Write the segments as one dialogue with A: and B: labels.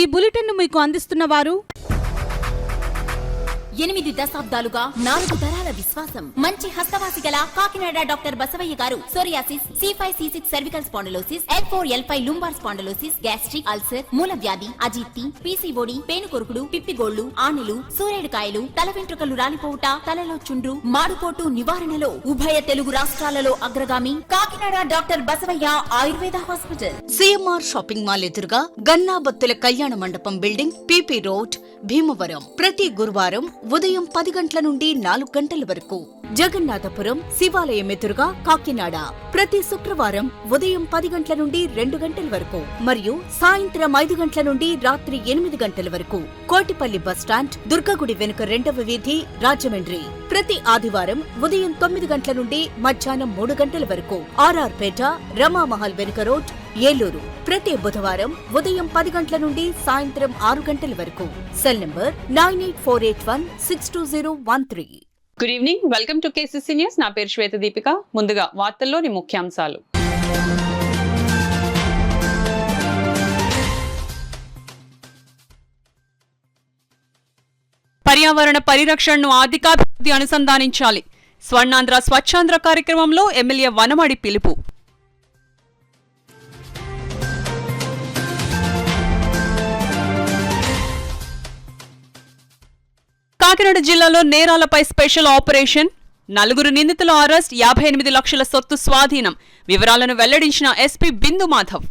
A: ఈ బులెటిన్ మీకు అందిస్తున్న వారు
B: 8 దశాబ్దాలుగా 4 తరాల విశ్వాసం. మంచి హస్తవాసి గల కాకినాడ డాక్టర్ బసవయ్య గారు psoriasis, C5C6 cervical spondylosis, L4L5 lumbar spondylosis, gastric ulcer, మూల వ్యాధి, అజీర్తి, పీసీఓడి, పేనుకొరుకుడు, పిప్పిగోళ్లు, ఆనెలు, సూరేడుకాయలు, తల వెంట్రుకలు రాలిపోవుట, తలలో చుండ్రు, మాడుపోటు నివారణలో ఉభయ తెలుగు రాష్ట్రాలలో అగ్రగామి Kakinada doctor Basavaiah Ayurveda hospital.
C: CMR shopping mall ఎదురుగా గన్నాబత్తుల కళ్యాణ మండపం బిల్డింగ్, పిపి రోడ్, భీమవరం. ప్రతి గురువారం ఉదయం 10 గంటల నుండి 4 గంటల వరకు. జగన్నాథపురం శివాలయం ఎదురుగా కాకినాడ ప్రతి శుక్రవారం ఉదయం 10 గంటల నుండి 2 గంటల వరకు మరియు సాయంత్రం 5 గంటల నుండి రాత్రి 8 గంటల వరకు. కోటిపల్లి బస్టాండ్, దుర్గగుడి వెనుక 2వ వీధి, రాజమండ్రి. ప్రతి ఆదివారం ఉదయం 9 గంటల నుండి మధ్యాహ్నం 3 గంటల వరకు. ఆర్ఆర్ పేట, రమామహల్ వెనుక రోడ్, ఏలూరు. ప్రతి బుధవారం ఉదయం 10 గంటల నుండి సాయంత్రం 6 గంటల వరకు. Cell number 9848162013.
D: Good evening, welcome to KCC news. నా పేరు శ్వేత దీపిక. ముందుగా వార్తల్లోని ముఖ్యాంశాలు. పర్యావరణ పరిరక్షణను ఆర్థికాభివృద్ధి అనుసంధానించాలి. స్వర్ణాంధ్ర స్వచ్ఛాంధ్ర కార్యక్రమంలో ఎమ్మెల్యే వనమాడి పిలుపు. కాకినాడ జిల్లాలో నేరాలపై స్పెషల్ ఆపరేషన్. 4 నిందితుల అరెస్ట్, 58 లక్షల సొత్తు స్వాధీనం. వివరాలను వెల్లడించిన ఎస్పీ బిందు మాధవ్.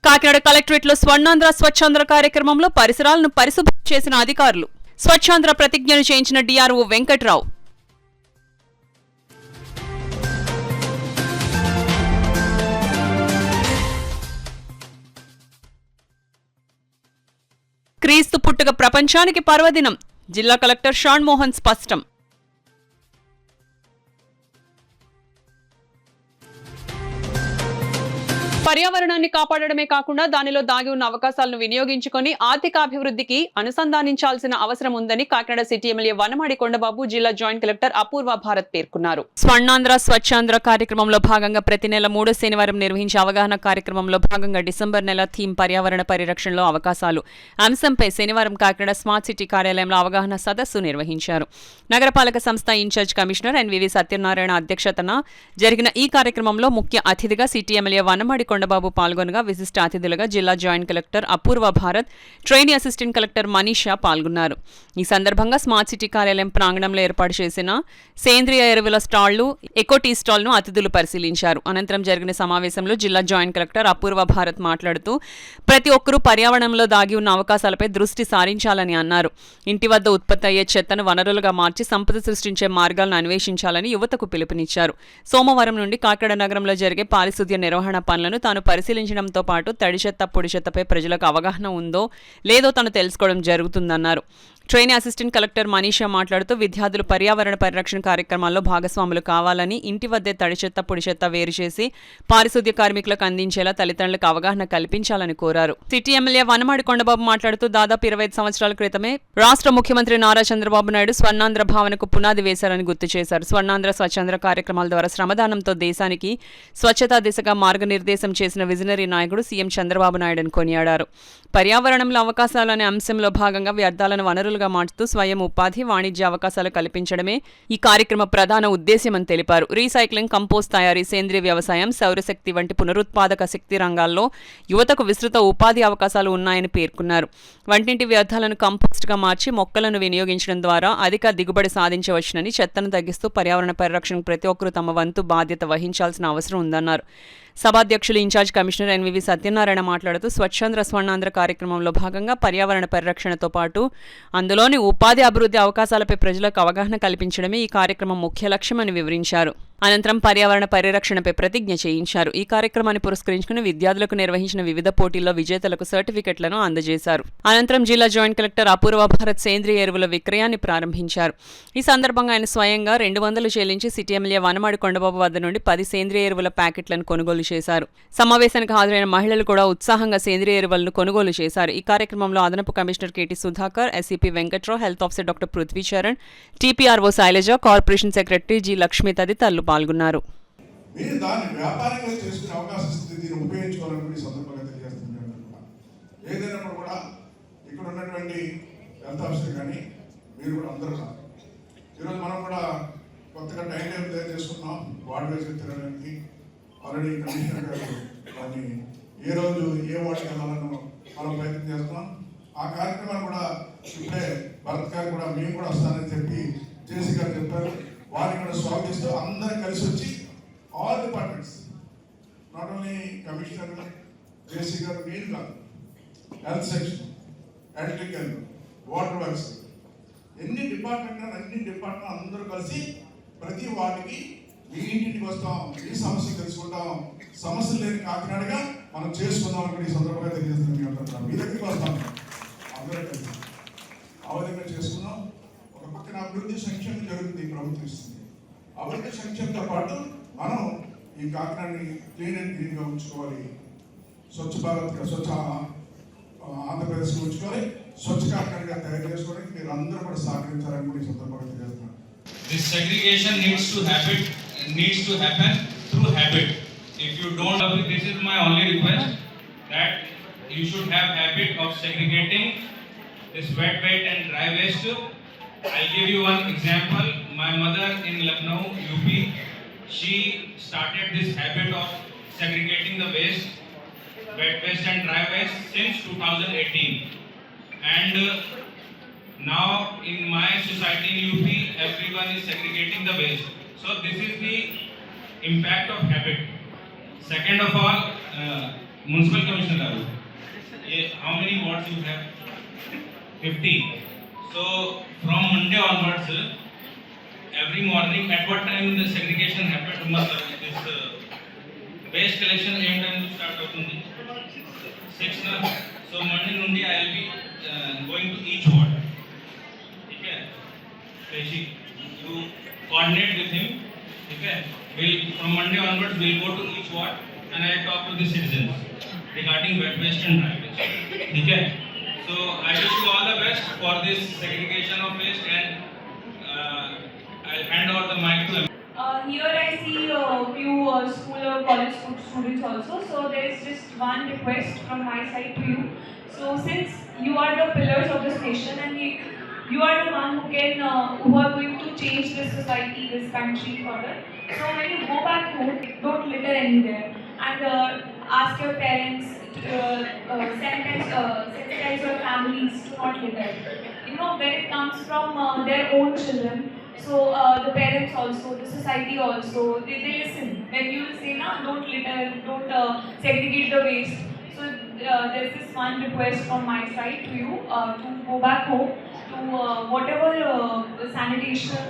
D: కాకినాడ కలెక్టరేట్లో స్వర్ణాంధ్ర స్వచ్ఛాంధ్ర కార్యక్రమంలో పరిసరాలను పరిశుభ్రం చేసిన అధికారులు. స్వచ్ఛాంధ్ర ప్రతిజ్ఞను చేయించిన డిఆర్ఓ వెంకట్రావు. క్రీస్తు పుట్టుక ప్రపంచానికి పర్వదినం. జిల్లా కలెక్టర్ షాన్ మోహన్ స్పష్టం. పర్యావరణాన్ని కాపాడడమే కాకుండా దానిలో దాగి ఉన్న అవకాశాలను వినియోగించుకొని ఆర్థికాభివృద్ధికి అనుసంధానించాల్సిన అవసరం ఉందని కాకినాడ సిటీ ఎమ్మెల్యే వనమాడి కొండబాబు, జిల్లా జాయింట్ కలెక్టర్ అపూర్వ భారత్ పేర్కొన్నారు. స్వర్ణాంధ్ర స్వచ్ఛాంధ్ర కార్యక్రమంలో భాగంగా ప్రతి నెల 3వ శనివారం నిర్వహించే అవగాహన కార్యక్రమంలో భాగంగా డిసెంబర్ నెల థీమ్ పర్యావరణ పరిరక్షణలో అవకాశాలు అంశంపై శనివారం కాకినాడ స్మార్ట్ సిటీ కార్యాలయంలో అవగాహన సదస్సు నిర్వహించారు. నగరపాలక సంస్థ ఇన్ఛార్జ్ కమిషనర్ ఎన్వివి సత్యనారాయణ అధ్యక్షతన జరిగిన ఈ కార్యక్రమంలో ముఖ్య అతిథిగా సిటీ ఎమ్మెల్యే వనమాడి కొండబాబు పాల్గొనగా విశిష్ట అతిథులుగా జిల్లా joint collector Apoorva Bharat, trainee assistant collector Manisha పాల్గొన్నారు. ఈ సందర్భంగా స్మార్ట్ సిటీ కార్యాలయం ప్రాంగణంలో ఏర్పాటు చేసిన సేంద్రియ ఎరువుల స్టాళ్లు, ఎకో టీ స్టాల్ను అతిథులు పరిశీలించారు. అనంతరం జరిగిన సమావేశంలో జిల్లా జాయింట్ కలెక్టర్ అపూర్వ భారత్ మాట్లాడుతూ ప్రతి ఒక్కరూ పర్యావరణంలో దాగి ఉన్న అవకాశాలపై దృష్టి సారించాలని అన్నారు. ఇంటి వద్ద ఉత్పత్తి అయ్యే చెత్తను వనరులుగా మార్చి సంపద సృష్టించే మార్గాలను అన్వేషించాలని యువతకు పిలుపునిచ్చారు. సోమవారం నుండి కాకినాడ నగరంలో జరిగే పారిశుద్ధ్య నిర్వహణ పనులను తాను పరిశీలించడంతో పాటు తడి చెత్త, పొడి చెత్తపై ప్రజలకు అవగాహన ఉందో లేదో తాను తెలుసుకోవడం జరుగుతుందన్నారు. ట్రైనీ అసిస్టెంట్ కలెక్టర్ మనీషా మాట్లాడుతూ విద్యార్థులు పర్యావరణ పరిరక్షణ కార్యక్రమాల్లో భాగస్వాములు కావాలని, ఇంటి వద్దే తడి చెత్త, పొడి చెత్త వేరు చేసి పారిశుద్ధ్య కార్మికులకు అందించేలా తల్లిదండ్రులకు అవగాహన కల్పించాలని కోరారు. సిటీ ఎమ్మెల్యే వనమాడి కొండబాబు మాట్లాడుతూ దాదాపు 25 సంవత్సరాల క్రితమే రాష్ట్ర ముఖ్యమంత్రి నారా చంద్రబాబు నాయుడు స్వర్ణాంధ్ర భావనకు పునాది వేశారని గుర్తు చేశారు. స్వర్ణాంధ్ర స్వచ్ఛాంధ్ర కార్యక్రమాల ద్వారా శ్రమదానంతో దేశానికి స్వచ్ఛతా దిశగా మార్గనిర్దేశం చేసిన విజనరీ నాయకుడు సీఎం చంద్రబాబు నాయుడుని కొనియాడారు. పర్యావరణంలో అవకాశాలు అనే అంశంలో భాగంగా వ్యర్థాలను వనరులుగా మార్చుతూ స్వయం ఉపాధి, వాణిజ్య అవకాశాలు కల్పించడమే ఈ కార్యక్రమ ప్రధాన ఉద్దేశ్యమని తెలిపారు. రీసైక్లింగ్, కంపోస్ట్ తయారీ, సేంద్రీయ వ్యవసాయం, సౌరశక్తి వంటి పునరుత్పాదక శక్తి రంగాల్లో యువతకు విస్తృత ఉపాధి అవకాశాలు ఉన్నాయని పేర్కొన్నారు. వంటింటి వ్యర్థాలను కంపోస్ట్గా మార్చి మొక్కలను వినియోగించడం ద్వారా అధిక దిగుబడి సాధించవచ్చునని, చెత్తను తగ్గిస్తూ పర్యావరణ పరిరక్షణకు ప్రతి ఒక్కరూ తమ వంతు బాధ్యత వహించాల్సిన అవసరం ఉందన్నారు. సభాధ్యక్షులు ఇన్ఛార్జ్ కమిషనర్ ఎన్వివి సత్యనారాయణ మాట్లాడుతూ స్వచ్ఛాంధ్ర స్వర్ణాంధ్ర కార్యక్రమంలో భాగంగా పర్యావరణ పరిరక్షణతో పాటు అందులోని ఉపాధి అభివృద్ధి అవకాశాలపై ప్రజలకు అవగాహన కల్పించడమే ఈ కార్యక్రమం ముఖ్య లక్ష్యమని వివరించారు. అనంతరం పర్యావరణ పరిరక్షణపై ప్రతిజ్ఞ చేయించారు. ఈ కార్యక్రమాన్ని పురస్కరించుకుని విద్యార్థులకు నిర్వహించిన వివిధ పోటీల్లో విజేతలకు సర్టిఫికెట్లను అందజేశారు. అనంతరం జిల్లా జాయింట్ కలెక్టర్ అపూర్వ భారత్ సేంద్రియ ఎరువుల విక్రయాన్ని ప్రారంభించారు. ఈ సందర్భంగా ఆయన స్వయంగా 200 చెల్లించి సిటీ ఎమ్మెల్యే వనమాడి కొండబాబు వద్ద నుండి 10 సేంద్రియ ఎరువుల ప్యాకెట్లను కొనుగోలు చేశారు. సమావేశానికి హాజరైన మహిళలు కూడా ఉత్సాహంగా సేంద్రియ ఎరువులను కొనుగోలు చేశారు. ఈ కార్యక్రమంలో అదనపు commissioner KT Sudhakar, SEP Venkatrao, health officer doctor Prithvi Charan, TPRO Sailaja, corporation secretary G Lakshmi తదితరులు పాల్గొన్నారు.
E: మీరు దాన్ని వ్యాపారంగా చేసుకునే అవకాశం ఇస్తుంది, దీన్ని ఉపయోగించుకోవాలని ఈ సందర్భంగా తెలియజేస్తున్నాను. ఏదైనప్పుడు కూడా ఇక్కడ ఉన్నటువంటి హెల్త్ ఆఫీసర్ కానీ మీరు కూడా అందరూ ఈరోజు మనం కూడా కొత్తగా టైం టేబుల్ తయారు చేసుకున్నాం. వార్డు వేసి తిరగడానికి ఆల్రెడీ కమిషనర్ గారు దాన్ని ఏ రోజు ఏ వార్డుకి వెళ్ళాలని మనం ప్రయత్నం చేస్తున్నాం. ఆ కార్యక్రమాన్ని కూడా ఇప్పుడే భరత్ గారు కూడా మేము కూడా వస్తానని చెప్పి జేసీ గారు చెప్పారు. వారిని కూడా స్వాగతిస్తూ అందరూ కలిసి వచ్చి all departments, not only commissioner JC గారు మీరు కాదు, health section, electrical, water works, అన్ని డిపార్ట్మెంట్ అందరూ కలిసి ప్రతి వాటికి మీ ఇంటికి వస్తాం, మీ సమస్యలు తెలుసుకుంటాం, సమస్యలు లేని కాకినాడగా మనం చేసుకుందాం అని ఈ సందర్భంగా తెలియజేస్తున్నాం. మీ దగ్గరికి వస్తాం అందరూ కలిసి ఆ విధంగా చేసుకుందాం. ఒక పక్కన అభివృద్ధి సంక్షేమం జరుగుతుంది, ప్రభుత్వం ఇస్తుంది. అభివృద్ధి సంక్షేమంతో పాటు మనం ఈ కాకినాడని క్లీన్ అండ్ గ్రీన్గా ఉంచుకోవాలి, స్వచ్ఛ భారత్గా, స్వచ్ఛ ఆంధ్రప్రదేశ్గా ఉంచుకోవాలి, స్వచ్ఛ కాకినాడగా తయారు చేసుకోవడానికి మీరు అందరూ కూడా సహకరించాలని కూడా ఈ సందర్భంగా తెలియజేస్తున్నాను.
F: This segregation needs to happen through habit. If you don't, this is my only request, that you should have habit of segregating this wet waste and dry waste. I'll give you one example. My mother in Lucknow, UP, she started this habit of segregating the waste, wet waste and dry waste since 2018. And now in my society in UP, everyone is segregating the waste. So this is the impact of habit. Second of all, Municipal Commissioner, how many wards you have? 50. So from Monday onwards, every morning, at what time the segregation happened? This waste collection end time start happening 6 na. So Monday nundi I will be going to each ward. Okay, Rishi, you coordinate with him. Okay, from Monday onwards we'll go to each ward and I talk to the citizens regarding wet waste and dry waste. Okay, so I wish you all the best for this segregation of waste, and I'll hand over the mic to him.
G: Here I see a few school or college students also. So there is just one request from my side to you. So since you are the pillars of this nation and you are the one who are going to change this society, this country further. So when you go back home, don't litter anywhere, and ask your parents to sensitize your families to not litter. You know, when it comes from their own children. So the parents also, the society also, they listen. When you say, "Na, don't litter, don't segregate the waste." So there's this one request from my side to you to go back home to whatever sanitation,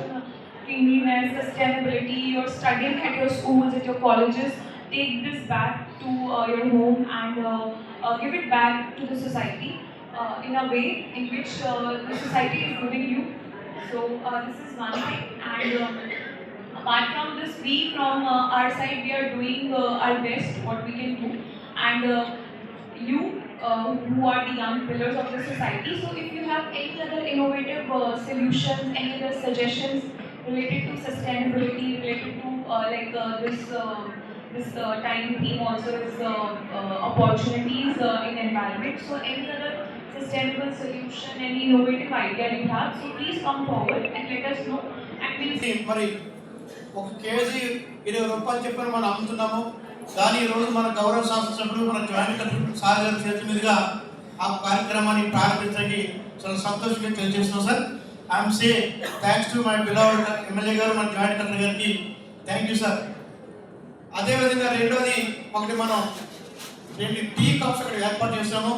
G: cleanliness, sustainability you're studying at your schools, at your colleges. Take this back to your home and give it back to the society in a way in which the society is giving you. So this is one thing, and apart from this, we from our side, we are doing our best what we can do, and you who are the young pillars of the society. So if you have any other innovative solutions, any other suggestions related to sustainability, related to this time theme also is opportunities in environment. So any other sustainable solution, any innovative idea you have, so please come forward and let us know, and we'll see.
H: మరి ఒక KG 20 రూపాయలు చెప్పని మనం అమ్ముతున్నాము. కానీ ఈరోజు మన గౌరవ శాసనసభ్యులు మన జాయింట్ కలెక్టర్ సార్ గారి చేతి మీదుగా ఆ కార్యక్రమాన్ని ప్రారంభించడానికి చాలా సంతోషంగా తెలియజేస్తున్నాం sir. I'm say thanks to my beloved MLA గారు, మన జాయింట్ కలెక్టర్ గారికి థ్యాంక్ యూ సార్. అదేవిధంగా రెండోది, ఒకటి మనం 2 టీ కప్స్ అక్కడ ఏర్పాటు చేస్తాము.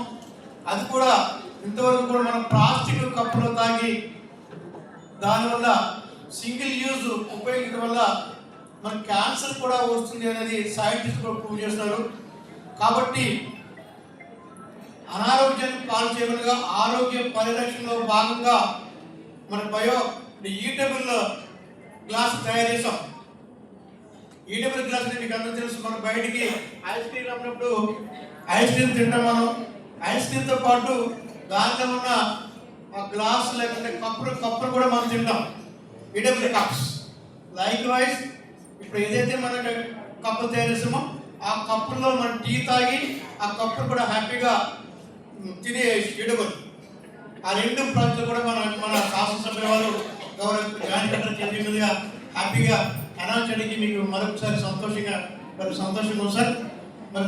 H: అది కూడా ఇంతవరకు కూడా మనం ప్లాస్టిక్ కప్పులో తాగి దానివల్ల సింగిల్ యూజ్ ఉపయోగించడం వల్ల మన క్యాన్సర్ కూడా వస్తుంది అనేది సైంటిస్ట్ కూడా ప్రూవ్ చేస్తున్నారు. కాబట్టి అనారోగ్యాన్ని పాలు చేయకుండా ఆరోగ్య పరిరక్షణలో భాగంగా మన ఈటబుల్ గ్లాస్ తయారు చేసాం. ఈటబుల్ గ్లాస్ మీకు అందరూ తెలుసు. మనం బయటికి ఐస్ క్రీమ్ అన్నప్పుడు ఐస్ క్రీమ్ తింటాం. మనం ఐస్ క్రీమ్తో పాటు దాంట్లో ఉన్న ఆ గ్లాస్ లేకుంటే కప్పులు కూడా మనం తింటాం, ఈటబుల్ కప్స్. లైక్ వైజ్ ఇప్పుడు ఏదైతే మనం కప్పులు తయారు చేస్తామో ఆ కప్పుల్లో మనం టీ తాగి ఆ కప్పులు కూడా హ్యాపీగా తినే ఈటబుల్. ఆ రెండు ప్రాజెక్టులు కూడా మన శాసనసభ్యుల వాళ్ళు గౌరవ జాయింట్ కలెక్టర్ చేతి మీదుగా హ్యాపీగా అనౌన్స్ చేయడానికి మీకు మరొకసారి సంతోషంగా ఉంది సార్.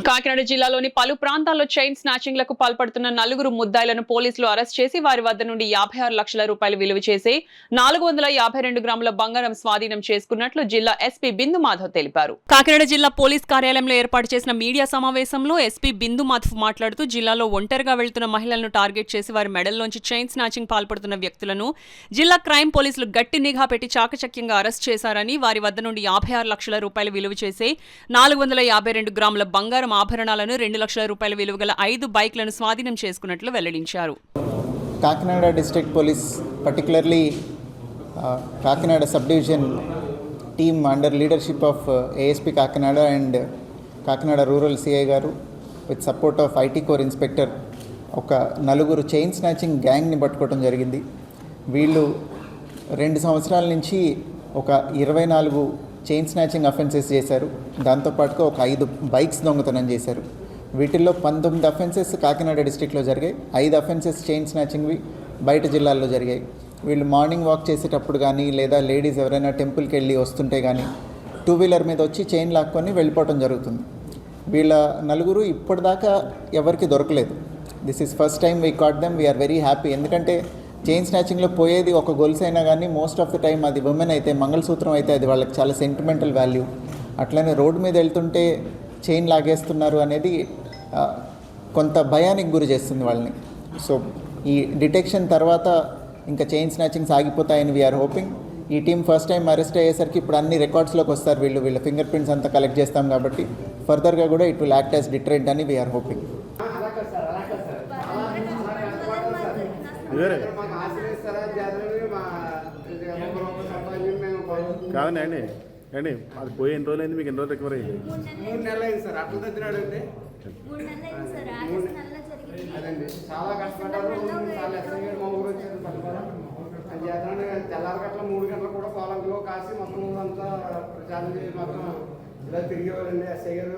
D: కాకినాడ జిల్లాలోని పలు ప్రాంతాల్లో చైన్ స్నాచింగ్లకు పాల్పడుతున్న 4 ముద్దాయిలను పోలీసులు అరెస్ట్ చేసి వారి వద్ద నుండి 56 లక్షల రూపాయలు విలువ చేసి 452 గ్రాముల బంగారం స్వాధీనం చేసుకున్నట్లు జిల్లా ఎస్పీ బిందు మాధవ్ తెలిపారు. కాకినాడ జిల్లా పోలీస్ కార్యాలయంలో ఏర్పాటు చేసిన మీడియా సమావేశంలో ఎస్పీ బిందు మాధవ్ మాట్లాడుతూ జిల్లాలో ఒంటరిగా వెళ్తున్న మహిళలను టార్గెట్ చేసి వారి మెడల్లోంచి చైన్ స్నాచింగ్ పాల్పడుతున్న వ్యక్తులను జిల్లా క్రైమ్ పోలీసులు గట్టి నిఘా పెట్టి చాకచక్యంగా అరెస్ట్ చేశారని, వారి వద్ద నుండి 56 లక్షల రూపాయలు విలువ చేసి 452 గ్రాముల బంగారం ఆభరణాలను 2 లక్షల రూపాయల విలువ గల 5 బైక్లను స్వాధీనం చేసుకున్నట్లు వెల్లడించారు.
I: Kakinada district police, particularly Kakinada subdivision team under leadership of ASP Kakinada and Kakinada Rural CI garu with support of IT Core Inspector ఒక 4 చైన్ స్నాచింగ్ గ్యాంగ్ని పట్టుకోవడం జరిగింది. వీళ్ళు 2 సంవత్సరాల నుంచి ఒక 24 చైన్ స్నాచింగ్ అఫెన్సెస్ చేశారు. దాంతోపాటుగా ఒక 5 బైక్స్ దొంగతనం చేశారు. వీటిల్లో 19 అఫెన్సెస్ కాకినాడ డిస్ట్రిక్ట్లో జరిగాయి. 5 అఫెన్సెస్ చైన్ స్నాచింగ్వి బయట జిల్లాల్లో జరిగాయి. వీళ్ళు మార్నింగ్ వాక్ చేసేటప్పుడు కానీ లేదా లేడీస్ ఎవరైనా టెంపుల్కి వెళ్ళి వస్తుంటే కానీ 2 వీలర్ మీద వచ్చి చైన్ లాక్కొని వెళ్ళిపోవడం జరుగుతుంది. వీళ్ళ 4 ఇప్పటిదాకా ఎవరికి దొరకలేదు. This is first time we caught them. We are very happy. ఎందుకంటే చైన్ స్నాచింగ్లో పోయేది ఒక గొలుసు అయినా కానీ మోస్ట్ ఆఫ్ ద టైం అది ఉమెన్ అయితే, మంగళసూత్రం అయితే అది వాళ్ళకి చాలా సెంటిమెంటల్ వాల్యూ. అట్లనే రోడ్డు మీద వెళ్తుంటే చైన్ లాగేస్తున్నారు అనేది కొంత భయానికి గురి చేస్తుంది వాళ్ళని. సో ఈ డిటెక్షన్ తర్వాత ఇంకా చైన్ స్నాచింగ్స్ ఆగిపోతాయని వీఆర్ హోపింగ్. ఈ టీం ఫస్ట్ టైం అరెస్ట్ అయ్యేసరికి ఇప్పుడు అన్ని రికార్డ్స్లోకి వస్తారు. వీళ్ళ ఫింగర్ ప్రింట్స్ అంతా కలెక్ట్ చేస్తాం కాబట్టి ఫర్దర్గా కూడా it will act as deterrent అని వీఆర్ హోపింగ్.
J: కాదండి అండి అది పోయి ఎన్ని రోజులు అయింది? మీకు ఎన్ని రోజులు రికవర్ అయ్యింది?
K: 3 నెలలు అయింది సార్. అట్లా తగ్గినాడు అంటే అదండి చాలా కష్టపడ్డారు. 3 సార్లు ఎస్ఐ మా ఊరు వచ్చారు అది చేద్దామని తెల్లారి గంటల 3 గంటలు కూడా పొలంలో కాసి మొత్తం అంతా ప్రచారం చేసి మొత్తం ఇలా తిరిగేవారండి. ఎస్ఐ గారు,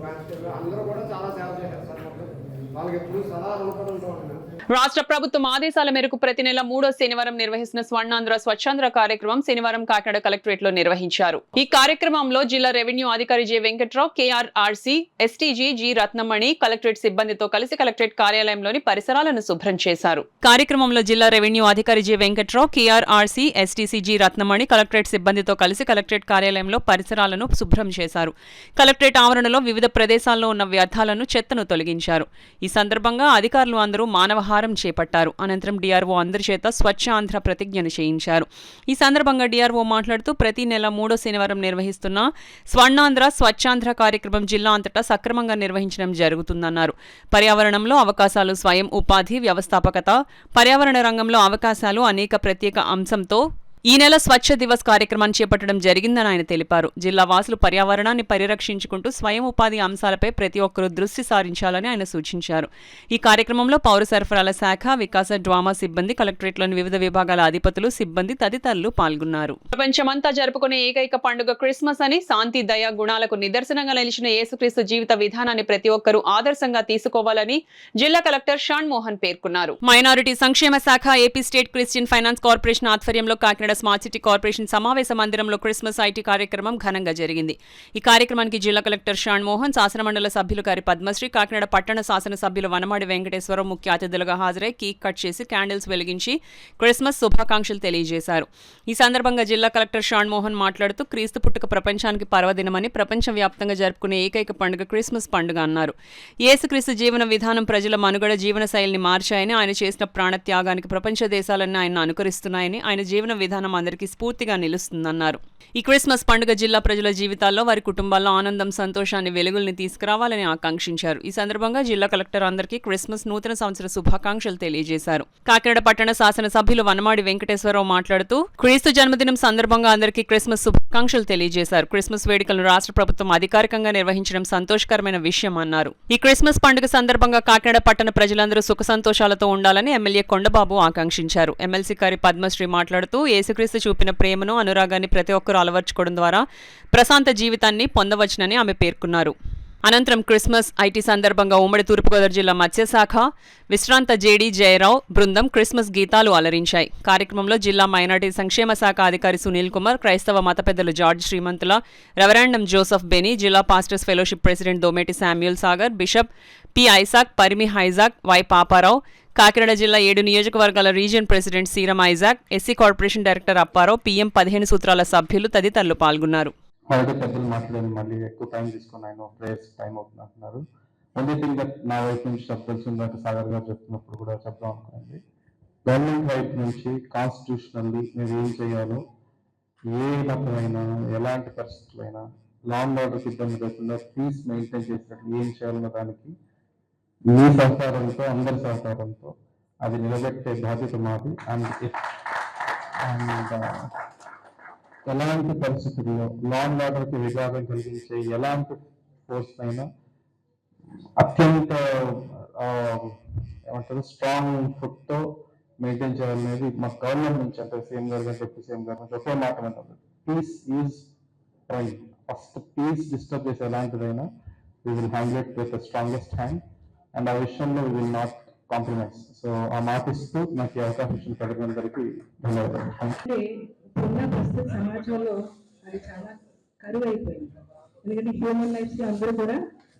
K: కానిస్టేబుల్ అందరూ కూడా చాలా సేవ చేశారు సార్. మొత్తం వాళ్ళకి ఎప్పుడు సలహా రుణపడి ఉంటాం.
D: రాష్ట్ర ప్రభుత్వం ఆదేశాల మేరకు ప్రతి నెల 3వ శనివారం నిర్వహిస్తున్న స్వర్ణాంధ్ర స్వచ్ఛాంధ్ర కార్యక్రమం శనివారం కాకినాడ కలెక్టరేట్ లో నిర్వహించారు. ఈ కార్యక్రమంలో జిల్లా రెవెన్యూ అధికారి J Venkatrao, KRRC STG G Ratnamani collectorate సిబ్బందితో కలిసి కలెక్టరేట్ కార్యాలయంలోని పరిసరాలను శుభ్రం చేశారు. కార్యక్రమంలో జిల్లా రెవెన్యూ అధికారి J Venkatrao, KRRC STC G Ratnamani collectorate సిబ్బందితో కలిసి కలెక్టరేట్ కార్యాలయంలో పరిసరాలను శుభ్రం చేశారు. కలెక్టరేట్ ఆవరణలో వివిధ ప్రదేశాల్లో ఉన్న వ్యర్థాలను, చెత్తను తొలగించారు. ఈ సందర్భంగా అధికారులు అందరూ మానవహారం చేపట్టారు. అనంతరం డిఆర్ఓ అందరి చేత స్వచ్ఛ ఆంధ్ర ప్రతిజ్ఞను చేయించారు. ఈ సందర్భంగా డిఆర్ఓ మాట్లాడుతూ ప్రతి నెల 3వ శనివారం నిర్వహిస్తున్న స్వర్ణాంధ్ర స్వచ్ఛాంధ్ర కార్యక్రమం జిల్లా అంతటా సక్రమంగా నిర్వహించడం జరుగుతుందన్నారు. పర్యావరణంలో అవకాశాలు, స్వయం ఉపాధి, వ్యవస్థాపకత, పర్యావరణ రంగంలో అవకాశాలు అనేక ప్రత్యేక అంశంతో ఈ నెల స్వచ్ఛ దివస్ కార్యక్రమాన్ని చేపట్టడం జరిగిందని ఆయన తెలిపారు. జిల్లా వాసులు పర్యావరణాన్ని పరిరక్షించుకుంటూ స్వయం ఉపాధి అంశాలపై ప్రతి ఒక్కరూ దృష్టి సారించాలని ఆయన సూచించారు. ఈ కార్యక్రమంలో పౌర సరఫరాల శాఖ, వికాస, డ్వామా సిబ్బంది, కలెక్టరేట్లోని వివిధ విభాగాల అధిపతులు, సిబ్బంది తదితరులు పాల్గొన్నారు. ప్రపంచమంతా జరుపుకునే ఏకైక పండుగ క్రిస్మస్ అని, శాంతి, దయ గుణాలకు నిదర్శనంగా నిలిచిన యేసుక్రీస్తు జీవిత విధానాన్ని ప్రతి ఒక్కరూ ఆదర్శంగా తీసుకోవాలని జిల్లా కలెక్టర్ షాన్ మోహన్ పేర్కొన్నారు. మైనారిటీ సంక్షేమ శాఖ, AP state Christian finance corporation ఆధ్వర్యంలో కాకినాడ స్మార్ట్ సిటీ కార్పొరేషన్ సమావేశ మందిరంలో క్రిస్మస్ ఐటీ కార్యక్రమం ఘనంగా జరిగింది. ఈ కార్యక్రమానికి జిల్లా కలెక్టర్ షాన్ మోహన్, శాసనమండలి సభ్యులు గారి పద్మశ్రీ, కాకినాడ పట్టణ శాసన సభ్యులు వనమాడి వెంకటేశ్వరరావు ముఖ్య అతిథులుగా హాజరై కేక్ కట్ చేసి క్యాండిల్స్ వెలిగించి క్రిస్మస్ శుభాకాంక్షలు తెలియజేశారు. ఈ సందర్భంగా జిల్లా కలెక్టర్ షాన్ మోహన్ మాట్లాడుతూ క్రీస్తు పుట్టుక ప్రపంచానికి పర్వదినమని, ప్రపంచవ్యాప్తంగా జరుపుకునే ఏకైక పండుగ క్రిస్మస్ పండుగ అన్నారు. యేసుక్రీస్తు జీవన విధానం ప్రజల మనుగడ, జీవన శైలిని మార్చాయని, ఆయన చేసిన ప్రాణత్యాగానికి ప్రపంచ దేశాలన్నీ ఆయన అనుకరిస్తున్నాయని, ఆయన జీవన విధానం విధానం అందరికీ స్ఫూర్తిగా నిలుస్తుందన్నారు. ఈ క్రిస్మస్ పండుగ జిల్లా ప్రజల జీవితాల్లో వారి కుటుంబాల్లో ఆనందం, సంతోషాన్ని, వెలుగుల్ని తీసుకురావాలని ఆకాంక్షించారు. ఈ సందర్భంగా జిల్లా కలెక్టర్ అందరికీ క్రిస్మస్ నూతన సంవత్సర శుభాకాంక్షలు తెలియజేశారు. కాకినాడ పట్టణ శాసనసభ్యులు వనమాడి వెంకటేశ్వరరావు మాట్లాడుతూ క్రీస్తు జన్మదినం సందర్భంగా అందరికీ క్రిస్మస్ శుభాకాంక్షలు తెలియజేశారు. క్రిస్మస్ వేడుకలను రాష్ట్ర ప్రభుత్వం అధికారికంగా నిర్వహించడం సంతోషకరమైన విషయం అన్నారు. ఈ క్రిస్మస్ పండుగ సందర్భంగా కాకినాడ పట్టణ ప్రజలందరూ సుఖ సంతోషాలతో ఉండాలని ఎమ్మెల్యే కొండబాబు ఆకాంక్షించారు. ఎమ్మెల్సీ కారి పద్మశ్రీ మాట్లాడుతూ యేసుక్రీస్తు చూపిన ప్రేమను, అనురాగాన్ని ప్రతి ఒక్కరూ అలవర్చుకోవడం ద్వారా ప్రశాంత జీవితాన్ని పొందవచ్చునని ఆమె పేర్కొన్నారు. అనంతరం క్రిస్మస్ ఐటీ సందర్భంగా ఉమ్మడి తూర్పుగోదావరి జిల్లా మత్స్యశాఖ విశ్రాంత జేడీ జయరావు బృందం క్రిస్మస్ గీతాలు అలరించాయి. కార్యక్రమంలో జిల్లా మైనార్టీ సంక్షేమ శాఖ అధికారి సునీల్ కుమార్, క్రైస్తవ మత పెద్దలు జార్జ్ శ్రీమంతుల, రెవరెండం జోసెఫ్ బెనీ, జిల్లా pastors fellowship president Dometi Samuel Sagar, bishop P Isaac, Parimi హైజాక్, వై పాపారావు, కాకినాడ జిల్లా 7 నియోజకవర్గాల region president Seeram Isaac, SC corporation director Apparao, PM 15 సూత్రాల సభ్యులు తదితరులు పాల్గొన్నారు.
J: పెద్దలు మాట్లాడి మళ్ళీ ఎక్కువ టైం తీసుకుని ఆయన ప్రేయర్స్ టైం అవుతుంది అంటున్నారు. ఓన్లీ థింగ్ దట్ నా వైపు నుంచి చెప్పాల్సిందంటే సాగర్ గారు చెప్తున్నప్పుడు కూడా చెప్దాం అనుకోండి. గవర్నమెంట్ వైపు నుంచి కాన్స్టిట్యూషనల్లీ మీరు ఏం చేయాలో, ఏ మతమైనా ఎలాంటి పరిస్థితులైనా లా అండ్ ఆర్డర్కి ఇబ్బంది లేకుండా పీస్ మెయింటైన్ చేసినట్లు ఏం చేయాలన్న దానికి మీ సహకారంతో, అందరి సహకారంతో అది నిలబెట్టే బాధ్యత మాది. అండ్ ఎలాంటి పరిస్థితుల్లో లా అండ్ ఆర్డర్కి విఘాతం కలిగించే ఎలాంటి ఫోర్స్ అయినా అత్యంత ఏమంటారు స్ట్రాంగ్ ఫుట్తో మెయింటైన్ చేయాలనేది మా గవర్నమెంట్ నుంచి, అంటే సీఎం గారు కానీ డిప్యూటీ సీఎం గారు నుంచి ఒకే మాట ఉంటుంది. Peace is prime. First peace disturb చేసే ఎలాంటిదైనా we will handle it with the strongest hand and ఆ విషయంలో we will not compromise. So ఆ మాట ఇస్తూ నాకు ఈ అవకాశం ఇచ్చిన ప్రజలందరికీ ధన్యవాదాలు.
L: ఉన్న ప్రస్తుత సమాజంలో అది చాలా కరువు అయిపోయింది. ఎందుకంటే హ్యూమన్ లైఫ్స్ అందరూ కూడా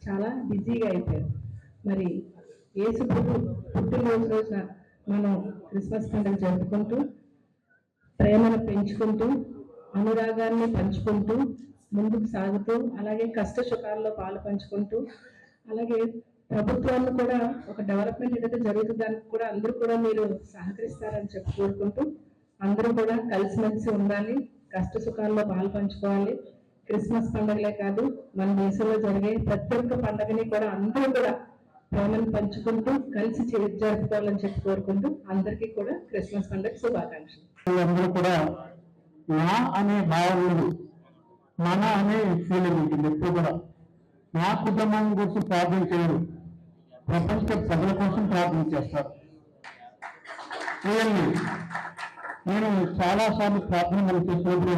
L: చాలా బిజీగా అయిపోయారు. మరి యేసు పుట్టినరోజు రోజున మనం క్రిస్మస్ పండుగ జరుపుకుంటూ, ప్రేమను పెంచుకుంటూ, అనురాగాన్ని పంచుకుంటూ ముందుకు సాగుతూ, అలాగే కష్ట సుఖాల్లో పాలు పంచుకుంటూ, అలాగే ప్రభుత్వాన్ని కూడా ఒక డెవలప్మెంట్ ఏదైతే జరుగుతుంది దానికి కూడా అందరూ కూడా మీరు సహకరిస్తారని చెప్పి కోరుకుంటూ, అందరూ కూడా కలిసిమెలిసి ఉండాలి, కష్ట సుఖాల్లో పాలు పంచుకోవాలి. క్రిస్మస్ పండుగలే కాదు, మన దేశంలో జరిగే ప్రతి ఒక్క పండుగని కూడా అందరూ కూడా ప్రేమను పంచుకుంటూ కలిసి జరుపుకోవాలని చెప్పి కోరుకుంటూ అందరికీ కూడా క్రిస్మస్ పండుగ శుభాకాంక్షలు.
K: అందరూ కూడా నా అనే భావనలు, మన అనే ఫీలింగ్ ఉంటుంది. ఎప్పుడు కూడా నా కుటుంబం కోసం ప్రార్థన చేయరు, ప్రపంచ ప్రజల కోసం ప్రార్థన చేస్తారు. నేను చాలాసార్లు ప్రార్థన చేసినప్పుడు